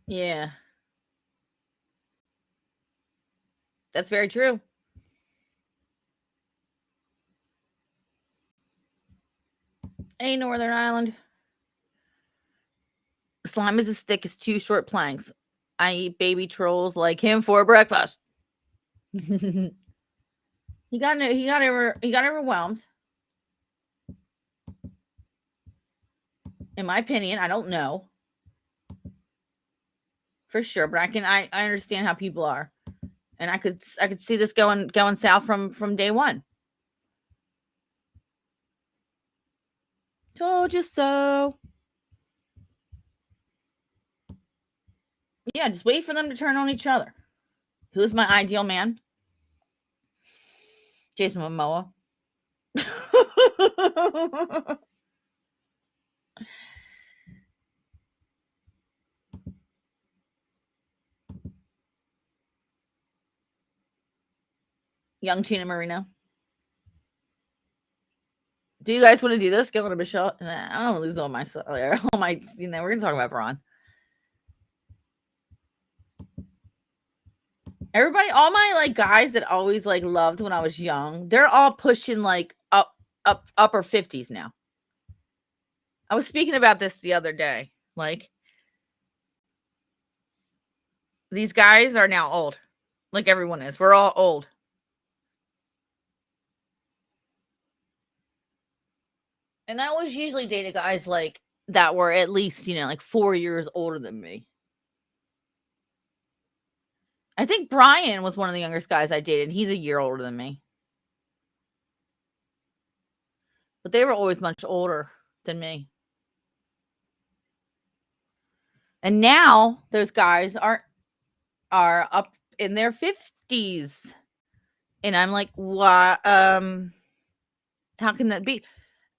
Yeah. That's very true. Hey, Northern Ireland. Slime is as thick as 2 short planks. I eat baby trolls like him for breakfast. he got overwhelmed. In my opinion, I don't know for sure, but I understand how people are, and I could see this going south from day one. Told you so. Yeah, just wait for them to turn on each other. Who's my ideal man? Jason Momoa. Young Tina Marino. Do you guys want to do this? Give it a shot. Nah, I don't want to lose all my. We're gonna talk about Bron. Everybody, all my guys that always loved when I was young, they're all pushing upper 50s now. I was speaking about this the other day. These guys are now old. Like everyone is. We're all old. And I always usually dated guys that were at least, 4 years older than me. I think Brian was one of the youngest guys I dated. He's a year older than me. But they were always much older than me. And now those guys are up in their 50s. And I'm like, what? How can that be?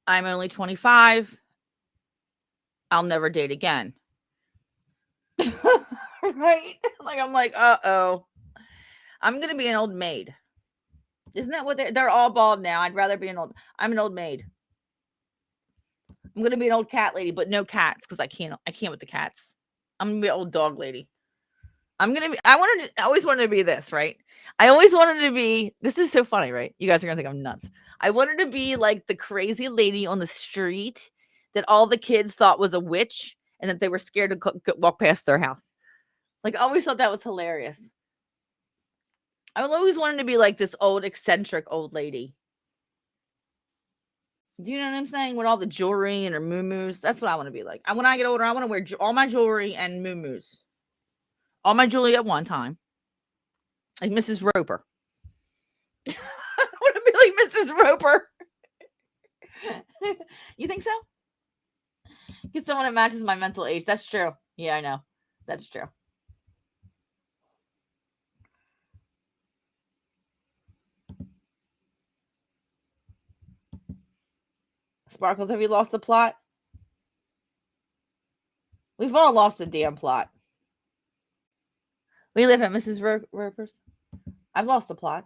I'm only 25. I'll never date again. Right? I'm like, uh-oh. I'm going to be an old maid. Isn't that what they're all bald now? I'd rather be I'm an old maid. I'm going to be an old cat lady, but no cats because I can't with the cats. I'm going to be an old dog lady. I always wanted to be this, right? I always wanted to be, this is so funny, right? You guys are going to think I'm nuts. I wanted to be like the crazy lady on the street that all the kids thought was a witch and that they were scared to walk past their house. I always thought that was hilarious. I always wanted to be like this old, eccentric old lady. Do you know what I'm saying? With all the jewelry and her moo-moos. That's what I want to be like. When I get older, I want to wear all my jewelry and moo-moos. All my jewelry at one time. Like Mrs. Roper. I want to be like Mrs. Roper. You think so? Get someone that matches my mental age. That's true. Yeah, I know. That's true. Sparkles, have you lost the plot? We've all lost the damn plot. We live at Mrs. Roper's. I've lost the plot.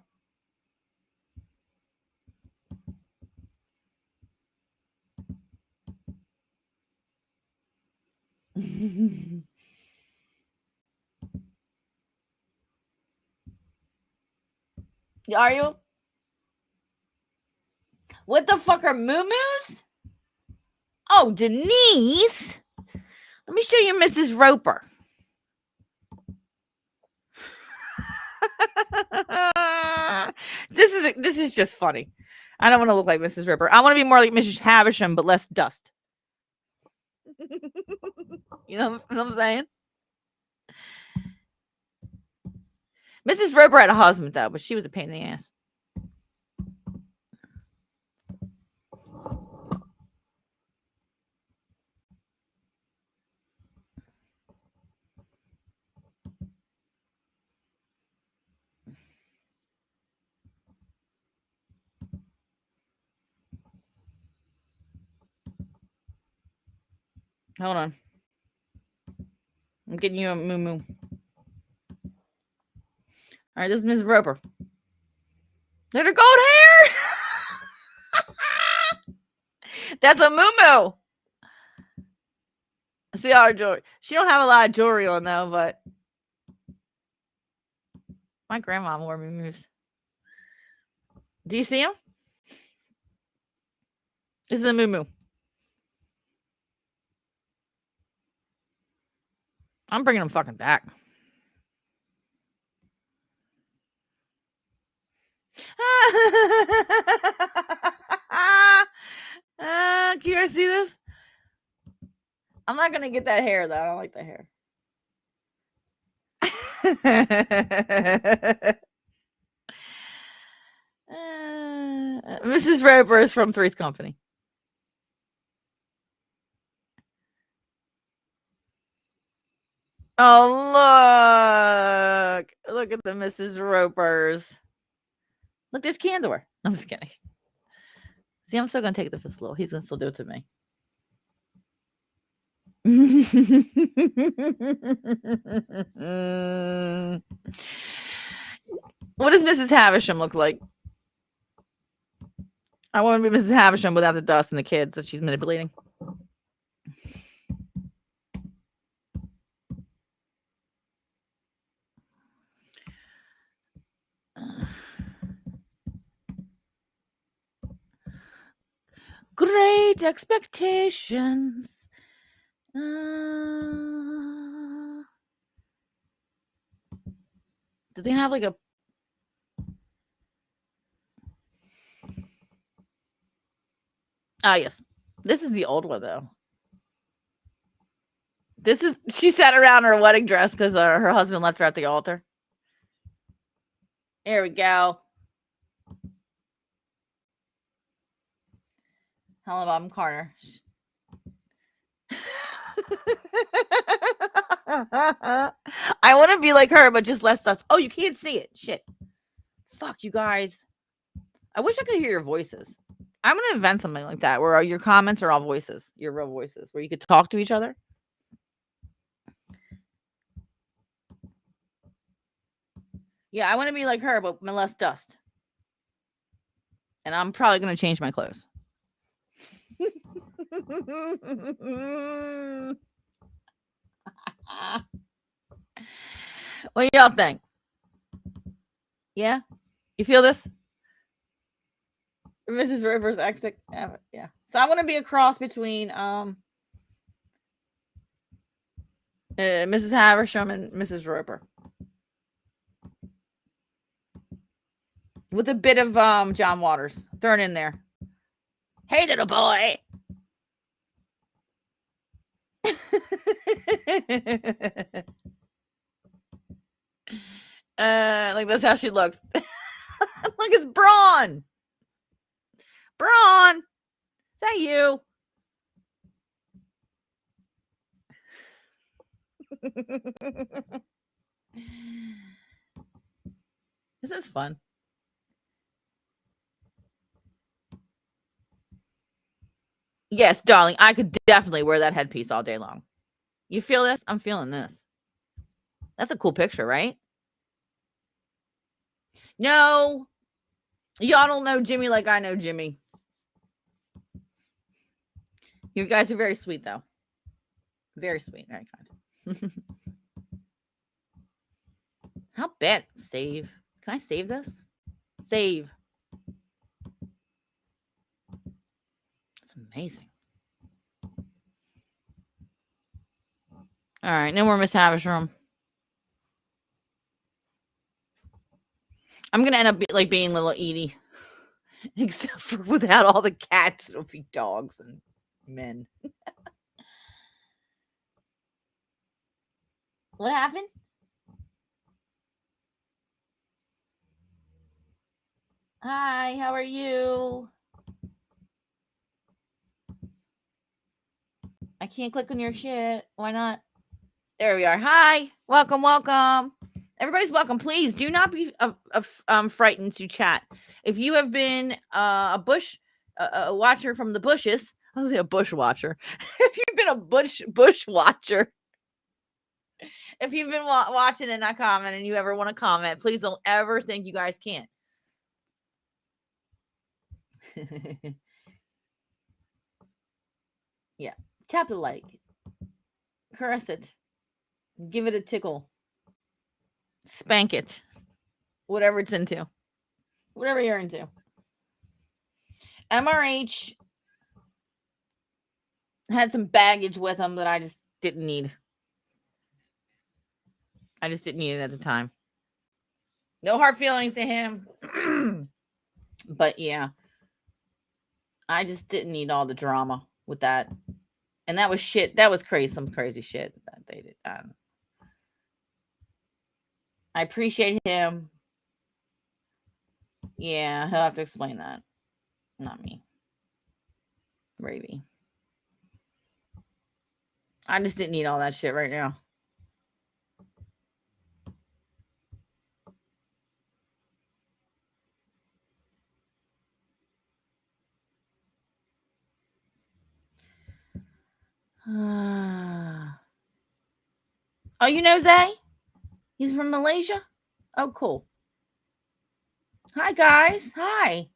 Are you? What the fuck are moo-moos? Oh, Denise. Let me show you Mrs. Roper. This is just funny. I don't want to look like Mrs. Roper. I want to be more like Mrs. Havisham, but less dust. You know what I'm saying? Mrs. Roper had a husband though, but she was a pain in the ass. Hold on. I'm getting you a moo-moo. All right, this is Mrs. Roper. Look at her gold hair. That's a moo-moo. See all her jewelry. She don't have a lot of jewelry on though, but my grandma wore moo-moos. Do you see them? This is a moo-moo. I'm bringing them fucking back. Can you guys see this? I'm not gonna get that hair though. I don't like the hair. Mrs. Roper is from Three's Company. Oh, look at the Mrs. Ropers. Look, there's Candor. I'm just kidding. See, I'm still gonna take the fist slow. He's gonna still do it to me. What does Mrs. Havisham look like? I want to be Mrs. Havisham without the dust and the kids that she's manipulating. Great expectations. Do they have like a... Ah, yes. This is the old one, though. She sat around her wedding dress because her husband left her at the altar. There we go. Hello, Bob Carter. I want to be like her, but just less us. Oh, you can't see it. Shit. Fuck, you guys. I wish I could hear your voices. I'm going to invent something like that where your comments are all voices, your real voices, where you could talk to each other. Yeah, I want to be like her, but less dust. And I'm probably going to change my clothes. What do y'all think? Yeah? You feel this? Mrs. Rivers exit. Yeah. So I want to be a cross between Mrs. Havisham and Mrs. Roper. With a bit of John Waters thrown in there. Hey, little boy. Like that's how she looks. Look, it's Bron. Bron, is that you? This is fun. Yes, darling, I could definitely wear that headpiece all day long. You feel this? I'm feeling this. That's a cool picture, right? No, y'all don't know Jimmy like I know Jimmy. You guys are very sweet, though. Very sweet. Very kind. How bad? Save. Can I save this? Save. That's amazing. All right. No more Miss Havisham. I'm going to end up being little Edie. Except for without all the cats, it'll be dogs and men. What happened? Hi, how are you? I can't click on your shit. Why not? There we are. Hi, welcome, welcome. Everybody's welcome. Please do not be frightened to chat. If you have been a watcher from the bushes, I was say a bush watcher. If you've been a bush watcher, if you've been watching and not comment, and you ever want to comment, please don't ever think you guys can't. Yeah, tap the like, caress it, give it a tickle, spank it, whatever it's into, whatever you're into. MRH had some baggage with him that I just didn't need. I just didn't need it at the time. No hard feelings to him. But yeah, I just didn't need all the drama with that. And that was shit. That was crazy. Some crazy shit that they did. I appreciate him. Yeah, he'll have to explain that. Not me. Raby. I just didn't need all that shit right now. Oh, you know Zay? He's from Malaysia? Oh, cool. Hi, guys. Hi.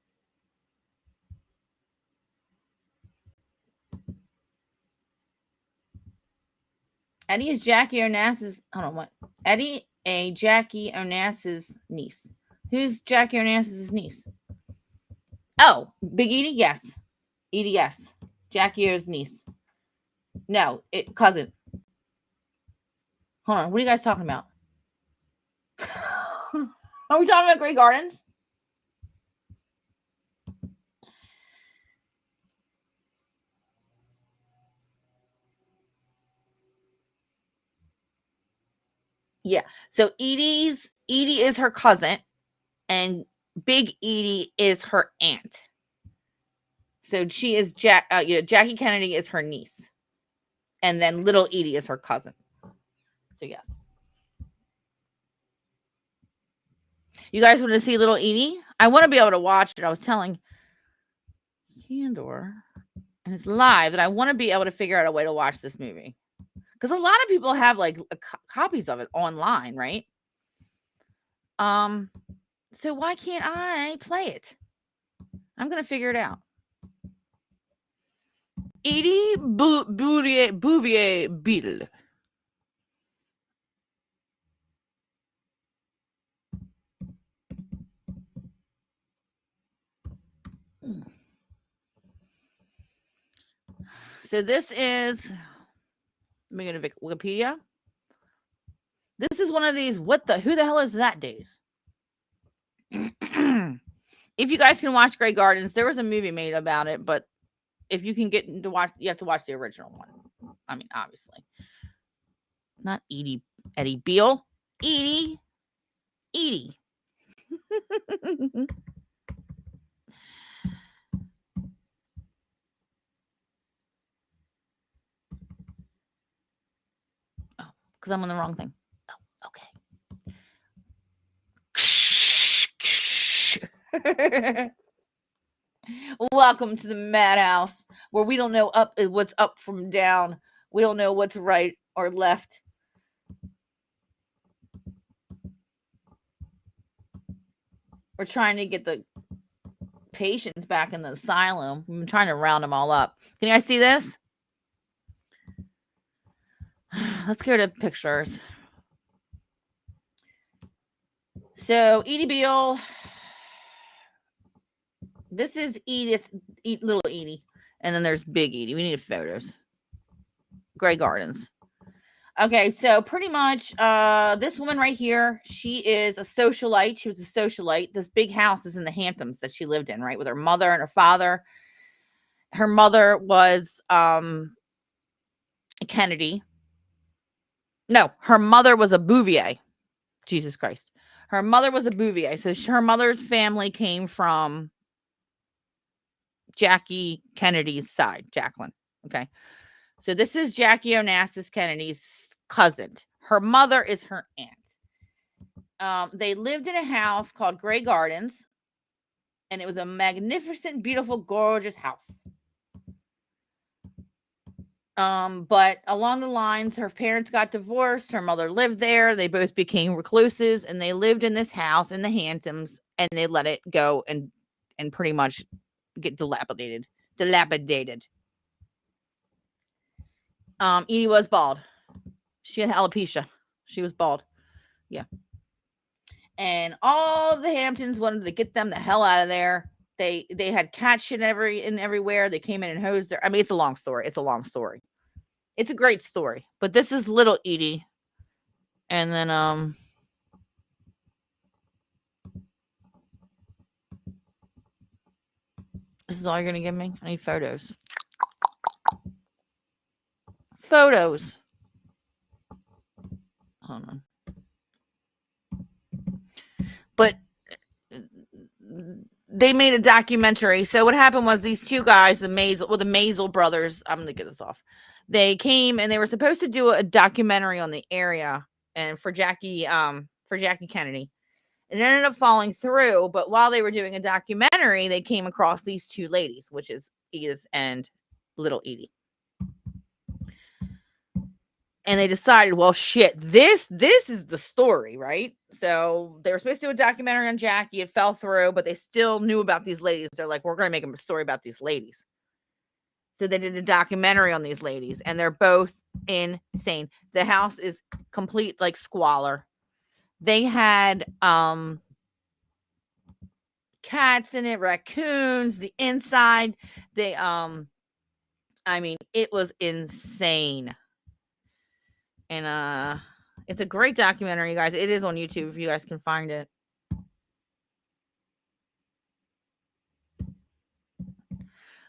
Eddie is Jackie Onas's. I don't know what. Eddie A. Jackie Onas's niece. Who's Jackie Onas's niece? Oh, Big Edie? Yes. Edie, yes. Jackie O's niece. No, cousin. Hold on. What are you guys talking about? Are we talking about Grey Gardens? Yeah. So Edie is her cousin, and Big Edie is her aunt. So she is Jackie Kennedy is her niece, and then little Edie is her cousin. So yes. You guys want to see little Edie? I want to be able to watch it. I was telling Candor, and it's live, that I want to be able to figure out a way to watch this movie, because a lot of people have like copies of it online, right? So why can't I play it? I'm gonna figure it out. Edie Bouvier Beetle. So this is, let me go to Wikipedia. This is one of these, who the hell is that days? If you guys can watch Grey Gardens, there was a movie made about it, but if you can get to watch, you have to watch the original one. I mean, obviously. Not Eddie Beale. Edie. Oh, because I'm on the wrong thing. Oh, okay. Welcome to the madhouse, where we don't know what's up from down. We don't know what's right or left. We're trying to get the patients back in the asylum. We've been trying to round them all up. Can you guys see this? Let's go to pictures. So Edie Beale. This is little Edie. And then there's big Edie. We need photos. Grey Gardens. Okay, so pretty much this woman right here, she is a socialite. She was a socialite. This big house is in the Hamptons that she lived in, right? With her mother and her father. Her mother was Kennedy. No, her mother was a Bouvier. Jesus Christ. Her mother was a Bouvier. So her mother's family came from Jackie Kennedy's side, Jacqueline. Okay. So this is Jackie Onassis Kennedy's cousin. Her mother is her aunt. They lived in a house called Grey Gardens, and it was a magnificent, beautiful, gorgeous house. But along the lines, her parents got divorced. Her mother lived there. They both became recluses, and they lived in this house in the Hamptons, and they let it go and pretty much get dilapidated. Edie was bald. She had alopecia. She was bald. Yeah. And all the Hamptons wanted to get them the hell out of there. They had cat shit everywhere. They came in and hosed their. I mean, it's a long story. It's a great story. But this is little Edie. And then this is all you're gonna give me? I need photos. Photos. Hold on. But they made a documentary. So what happened was these two guys, the Maisel brothers, I'm going to get this off. They came and they were supposed to do a documentary on the area and for Jackie Kennedy. It ended up falling through, but while they were doing a documentary, they came across these two ladies, which is Edith and little Edie. And they decided, well, shit, this is the story, right? So they were supposed to do a documentary on Jackie. It fell through, but they still knew about these ladies. They're like, we're going to make a story about these ladies. So they did a documentary on these ladies, and they're both insane. The house is complete, like, squalor. They had cats in it, raccoons, the inside. They, I mean, it was insane. And it's a great documentary, you guys. It is on YouTube if you guys can find it.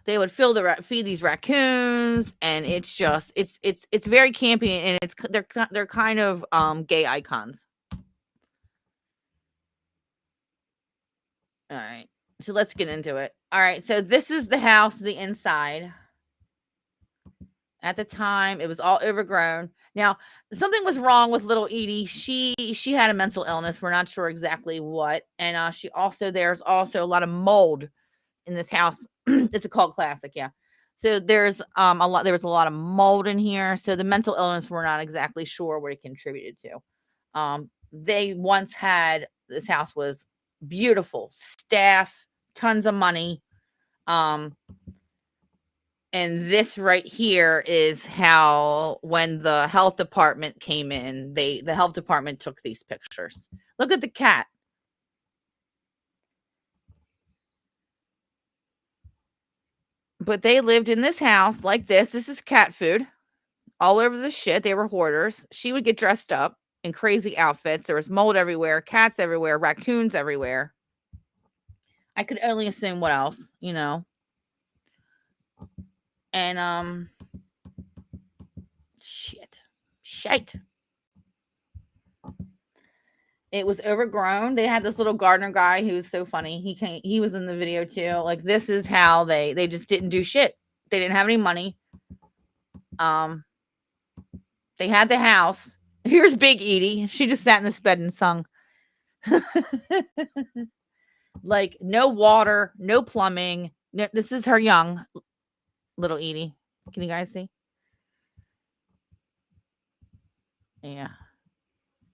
They would feed these raccoons, and it's just it's very campy, and they're kind of gay icons. All right, so let's get into it. All right, so this is the house, the inside. At the time, it was all overgrown. Now, something was wrong with little Edie. She had a mental illness. We're not sure exactly what. And there's also a lot of mold in this house. It's a cult classic, yeah. So there was a lot of mold in here. So the mental illness, we're not exactly sure what it contributed to. They once had, this house was beautiful, staff, tons of money. And this right here is how, when the health department came in, the health department took these pictures. Look at the cat. But they lived in this house like this. This is cat food all over the shit. They were hoarders. She would get dressed up in crazy outfits. There was mold everywhere, cats everywhere, raccoons everywhere. I could only assume what else, you know. And shit. It was overgrown. They had this little gardener guy who was so funny. He was in the video too. Like, this is how they just didn't do shit. They didn't have any money. They had the house. Here's Big Edie. She just sat in this bed and sung. Like, no water, no plumbing. No, this is her young little Edie. Can you guys see? Yeah.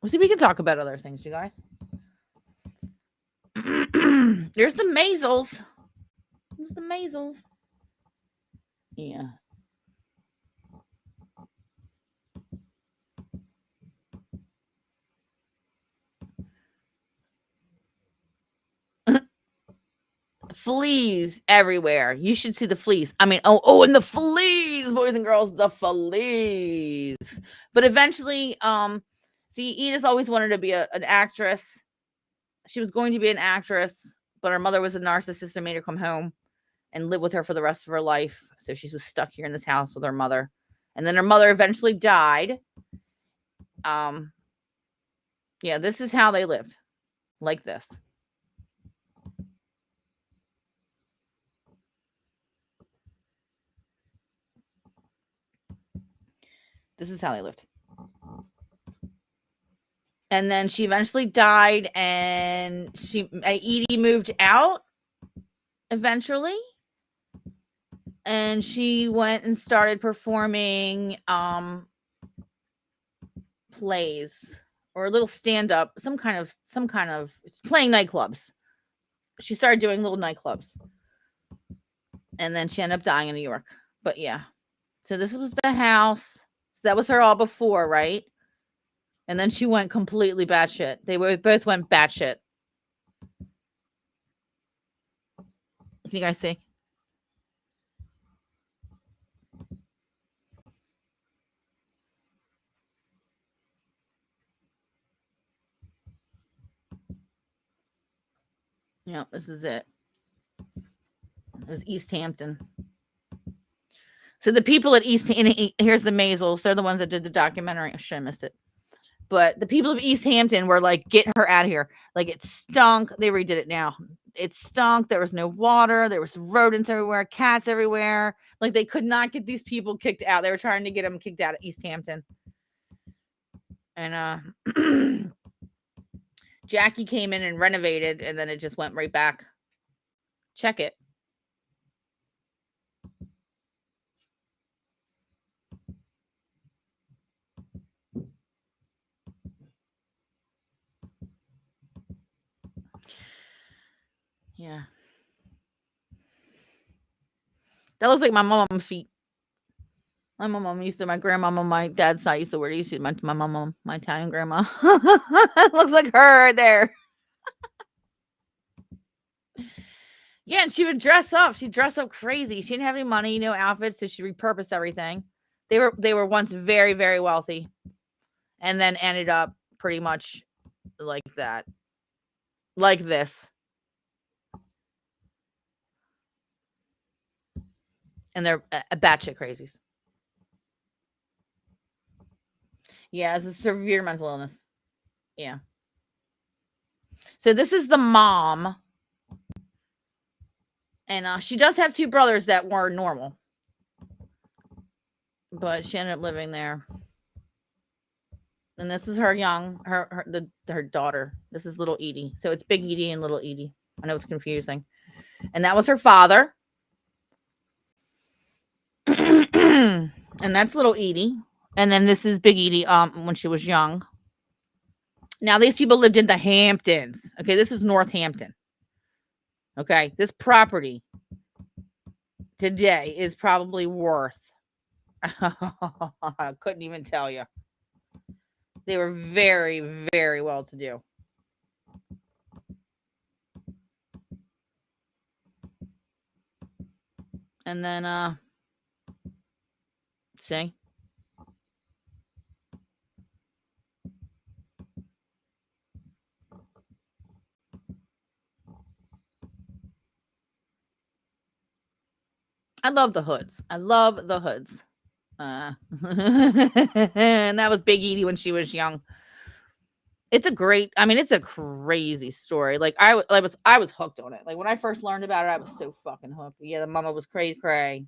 Well, see, we can talk about other things, you guys. There's the measles. There's the measles. Yeah. Fleas everywhere. You should see the fleas. I mean, and the fleas, boys and girls, the fleas. But eventually, see, Edith always wanted to be an actress. She was going to be an actress, but her mother was a narcissist and made her come home and live with her for the rest of her life. So she was stuck here in this house with her mother. And then her mother eventually died. Yeah, this is how they lived. Like this. This is how they lived. And then she eventually died, and Edie moved out eventually. And she went and started performing plays or a little stand-up, some kind of playing nightclubs. She started doing little nightclubs. And then she ended up dying in New York. But yeah. So this was the house. So that was her all before, right? And then she went completely batshit. They both went batshit. Can you guys see? Yeah, this is it. It was East Hampton. So the people at East, here's the Maisels. They're the ones that did the documentary. I should have missed it. But the people of East Hampton were like, get her out of here. Like, it stunk. They redid it now. It stunk. There was no water. There was rodents everywhere, cats everywhere. Like, they could not get these people kicked out. They were trying to get them kicked out of East Hampton. And Jackie came in and renovated, and then it just went right back. Check it. Yeah. That looks like my mom's feet. My mom used to, my grandmama on my dad's side used to wear these. My mama, my Italian grandma. Looks like her right there. Yeah, and she would dress up. She'd dress up crazy. She didn't have any money, no outfits, so she repurposed everything. They were once very, very wealthy, and then ended up pretty much like that. Like this. And they're batshit crazies. Yeah, it's a severe mental illness. Yeah. So this is the mom. And she does have two brothers that were normal. But she ended up living there. And this is her her daughter. This is little Edie. So it's Big Edie and little Edie. I know it's confusing. And that was her father. And that's little Edie. And then this is Big Edie when she was young. Now these people lived in the Hamptons. Okay, this is Northampton. Okay, this property today is probably worth I couldn't even tell you. They were very, very well to do. And then see? I love the hoods. I love the hoods. And that was Big Edie when she was young. It's a crazy story. Like I was hooked on it. Like when I first learned about it, I was so fucking hooked. Yeah, the mama was cray.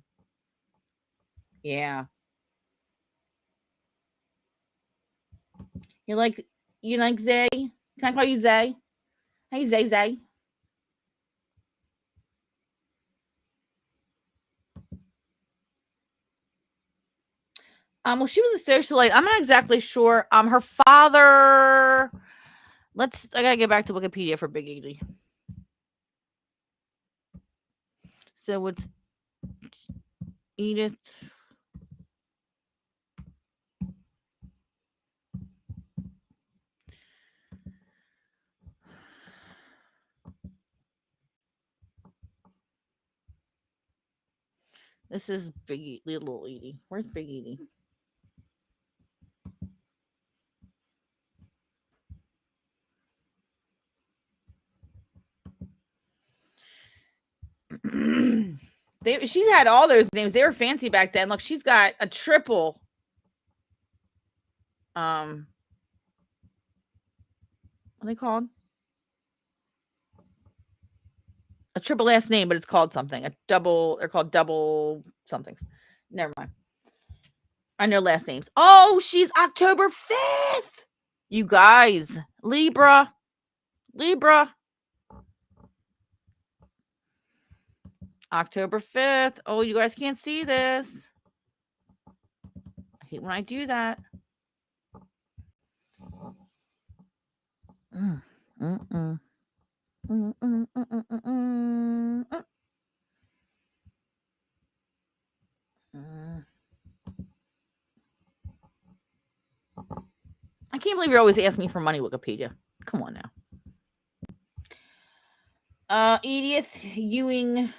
Yeah. You like Zay? Can I call you Zay? Hey Zay. Well, she was a socialite. I'm not exactly sure. Her father. I gotta get back to Wikipedia for Big Edie. So it's Edith. This is Big Little Edie. Where's Big Edie? She's had all those names. They were fancy back then. Look, she's got a triple. What are they called? A triple last name, but it's called something. A double. They're called double somethings. Never mind. I know last names. Oh, she's October 5th. You guys, Libra. October 5th. Oh, you guys can't see this. I hate when I do that. I can't believe you're always asking me for money, Wikipedia. Come on now. Edith Ewing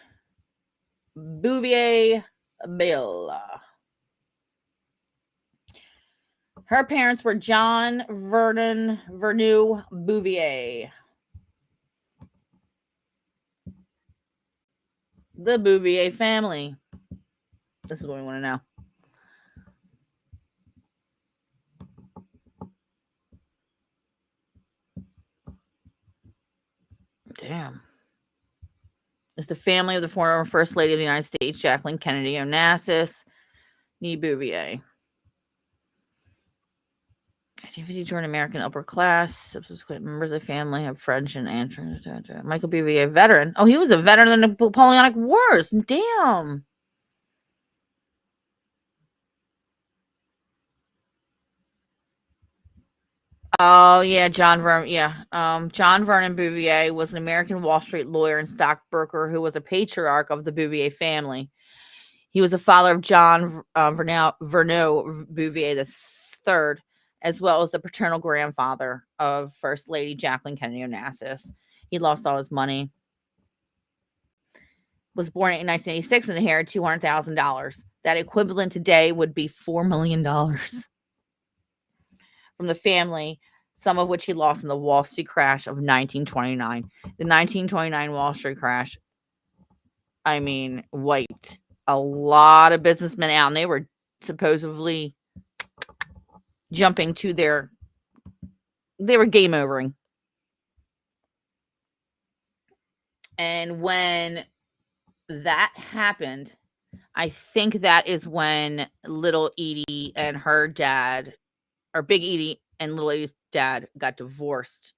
Bouvier Bill. Her parents were John Vernon Vernew Bouvier. The Bouvier family. This is what we want to know. Damn. It's the family of the former First Lady of the United States, Jacqueline Kennedy Onassis, nee Bouvier. 1950 joined American upper class. Subsequent members of the family have French and ancestors. Michael Bouvier, veteran. Oh, he was a veteran in the Napoleonic Wars. Damn. Oh, yeah, John Vernon. Yeah. John Vernon Bouvier was an American Wall Street lawyer and stockbroker who was a patriarch of the Bouvier family. He was the father of John Verneau Bouvier III, as well as the paternal grandfather of First Lady Jacqueline Kennedy Onassis. He lost all his money. Was born in 1986 and inherited $200,000. That equivalent today would be $4 million from the family, some of which he lost in the Wall Street crash of 1929. The 1929 Wall Street crash, I mean, wiped a lot of businessmen out, and they were supposedly jumping to they were game overing. And when that happened, I think that is when little Edie and her dad, or Big Edie and little Edie's dad, got divorced,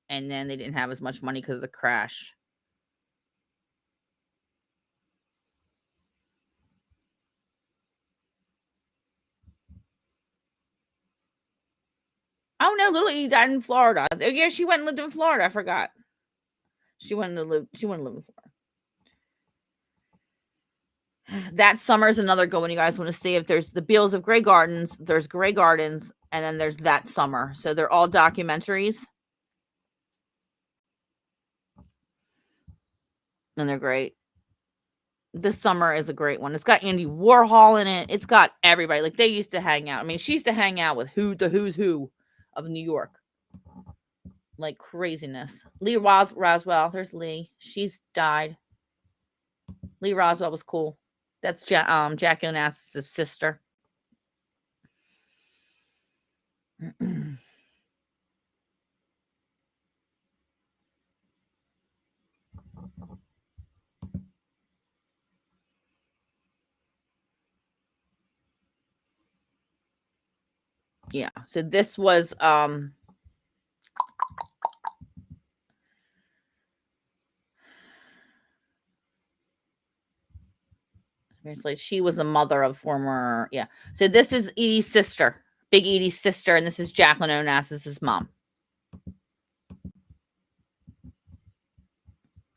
and then they didn't have as much money because of the crash. Oh no, little Edie died in Florida. Yeah, she went and lived in Florida. I forgot. She went to live in Florida. That summer is another good one. You guys want to see if there's the Beals of Grey Gardens, there's Grey Gardens, and then there's That Summer. So they're all documentaries. And they're great. This Summer is a great one. It's got Andy Warhol in it. It's got everybody. Like, they used to hang out. I mean, she used to hang out with the who's who of New York. Like craziness. Lee Roswell. There's Lee. She's died. Lee Roswell was cool. That's Jackie Onassis' sister. Yeah. So this was she was the mother of former, yeah. So this is Edie's sister, Big Edie's sister, and this is Jacqueline Onassis' mom.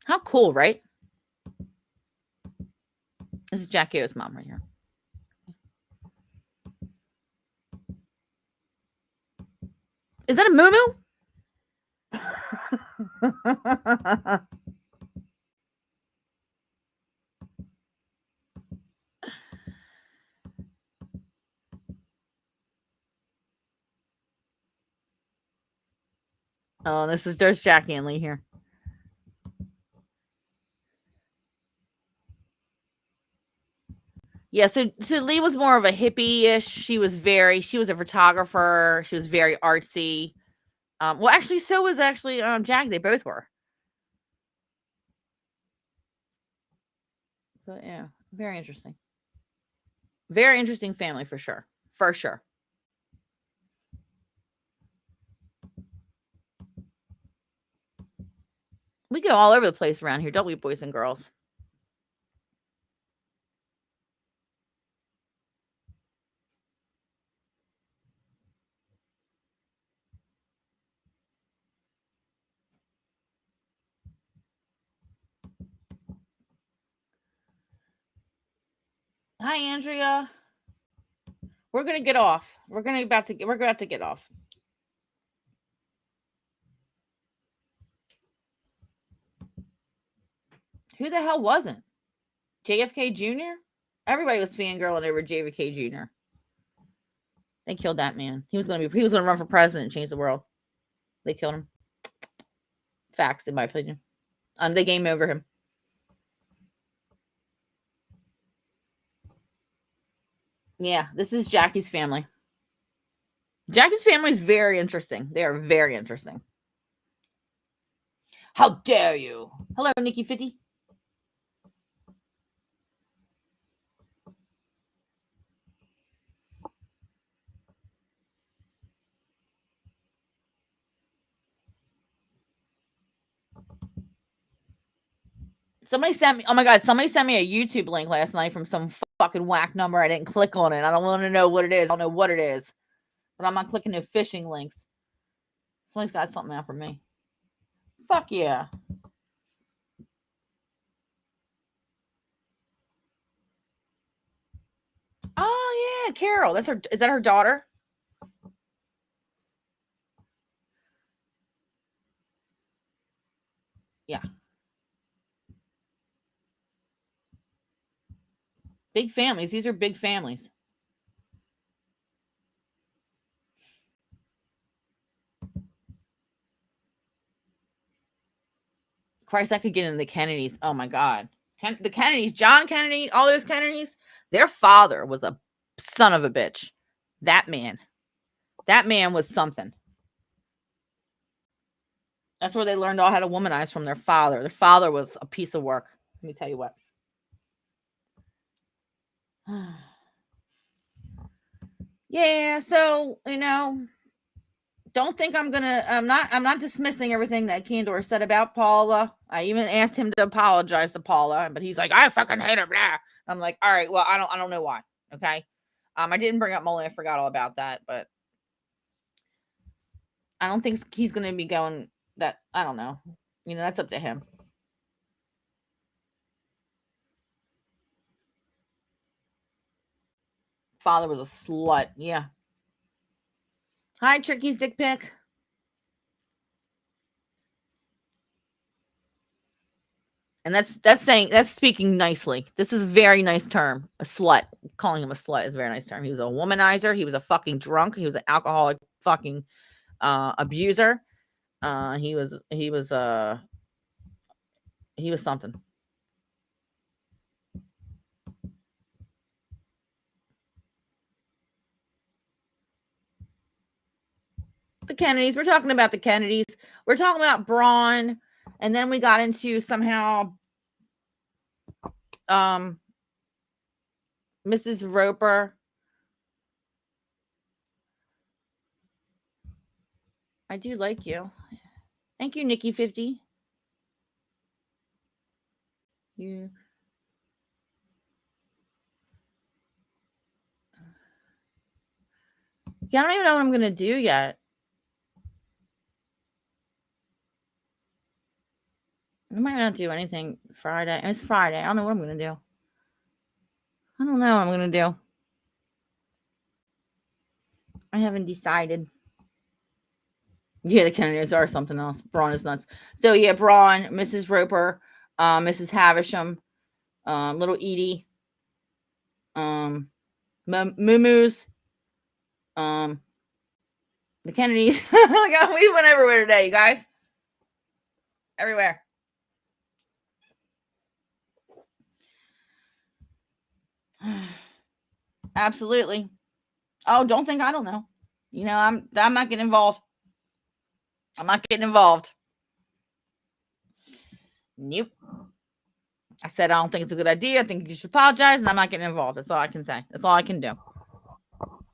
How cool, right? This is Jackie O's mom right here. Is that a moo-moo? Oh, there's Jackie and Lee here. Yeah, so Lee was more of a hippie-ish. She was a photographer. She was very artsy. Well, actually, so was actually Jackie. They both were. But yeah, very interesting. Very interesting family for sure. For sure. We go all over the place around here, don't we, boys and girls? Hi, Andrea. We're gonna get off. We're about to get off. Who the hell wasn't? JFK Jr.? Everybody was fangirling over JFK Jr. They killed that man. He was gonna run for president and change the world. They killed him. Facts, in my opinion. They game over him. Yeah, this is Jackie's family. Jackie's family is very interesting. They are very interesting. How dare you? Hello, Nikki 50. Somebody sent me, oh my God, somebody sent me a YouTube link last night from some fucking whack number. I didn't click on it. I don't want to know what it is. I don't know what it is. But I'm not clicking the phishing links. Somebody's got something out for me. Fuck yeah. Oh yeah, Carol. Is that her daughter? Yeah. Big families. These are big families. Christ, I could get into the Kennedys. Oh my God. The Kennedys, John Kennedy, all those Kennedys, their father was a son of a bitch. That man was something. That's where they learned all how to womanize from their father. Their father was a piece of work. Let me tell you what. Yeah, so, don't think I'm not dismissing everything that Candor said about Paula. I even asked him to apologize to Paula, but he's like, I fucking hate her. Blah. I'm like, all right, well, I don't know why. Okay. I didn't bring up Molly. I forgot all about that, but I don't think he's going to be going that. I don't know. That's up to him. Father was a slut. Yeah. Hi, Tricky's dick pic. And that's speaking nicely. This is a very nice term. A slut. Calling him a slut is a very nice term. He was a womanizer. He was a fucking drunk. He was an alcoholic fucking abuser. He was something. The Kennedys. We're talking about the Kennedys. We're talking about Bron, and then we got into somehow Mrs. Roper. I do like you. Thank you, Nikki 50. Yeah, I don't even know what I'm gonna do yet. I might not do anything Friday. It's Friday. I don't know what I'm gonna do. I don't know what I'm going to do. I haven't decided. Yeah, the Kennedys are something else. Bron is nuts. So yeah, Bron, Mrs. Roper, Mrs. Havisham, little Edie, Moo-Moos, the Kennedys. We went everywhere today, you guys. Everywhere. Absolutely. Oh, don't think I don't know. You know, I'm not getting involved. I'm not getting involved. Nope. I said I don't think it's a good idea. I think you should apologize, and I'm not getting involved. That's all I can say. That's all I can do.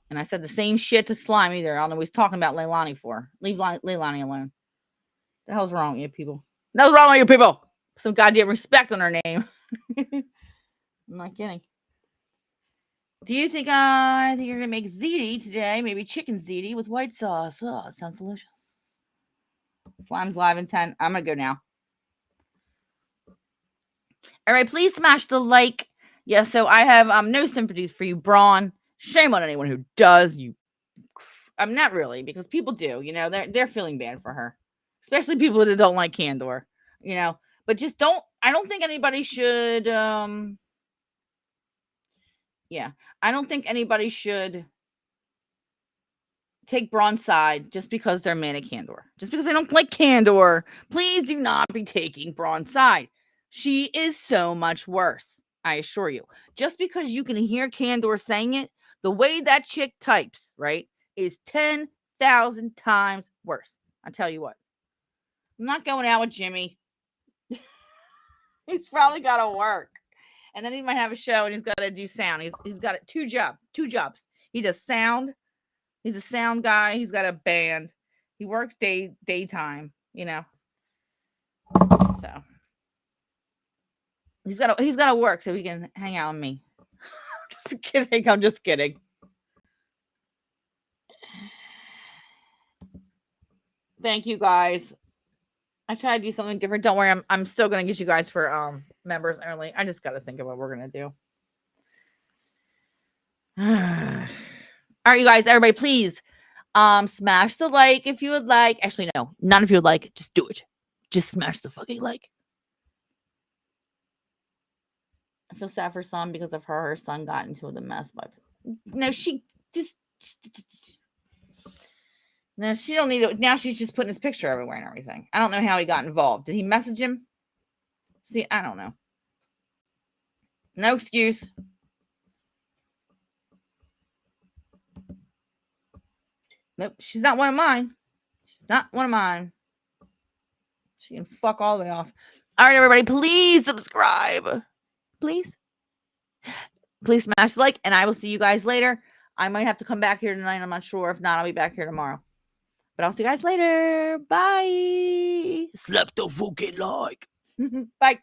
And I said the same shit to Slime either. I don't know what he's talking about Leilani for. Leave Leilani alone. The hell's wrong with you people? What's wrong with you people? Some goddamn respect on her name. I'm not kidding. Do you think you're gonna make ziti today? Maybe chicken ziti with white sauce. Oh, it sounds delicious. Slime's live in 10. I'm gonna go now. All right, please smash the like. Yeah, so I have no sympathy for you, Bron. Shame on anyone who does. I'm not really, because people do. You know, they're feeling bad for her, especially people that don't like Candor. You know, but just don't. I don't think anybody should. Yeah, I don't think anybody should take Bron's side just because they're mad at Candor. Just because they don't like Candor, please do not be taking Bron's side. She is so much worse, I assure you. Just because you can hear Candor saying it, the way that chick types, right, is 10,000 times worse. I tell you what. I'm not going out with Jimmy. He's probably got to work. And then he might have a show and he's got to do sound. He's got two jobs. He does sound. He's a sound guy. He's got a band. He works daytime, you know. So he's got to work so he can hang out with me. Just kidding. I'm just kidding. Thank you guys. I tried to do something different. Don't worry, I'm still gonna get you guys for members only. I just gotta think of what we're gonna do. All right, you guys, everybody, please smash the like if you would like. Actually, no, not if you would like, just do it. Just smash the fucking like. I feel sad for Son because of her son got into the mess. But no, she just no, she don't need it. Now she's just putting his picture everywhere and everything. I don't know how he got involved. Did he message him? See, I don't know. No excuse. Nope, she's not one of mine. She's not one of mine. She can fuck all the way off. All right, everybody, please subscribe. Please smash the like, and I will see you guys later. I might have to come back here tonight. I'm not sure. If not, I'll be back here tomorrow. But I'll see you guys later. Bye. Slap the fucking like. Bye.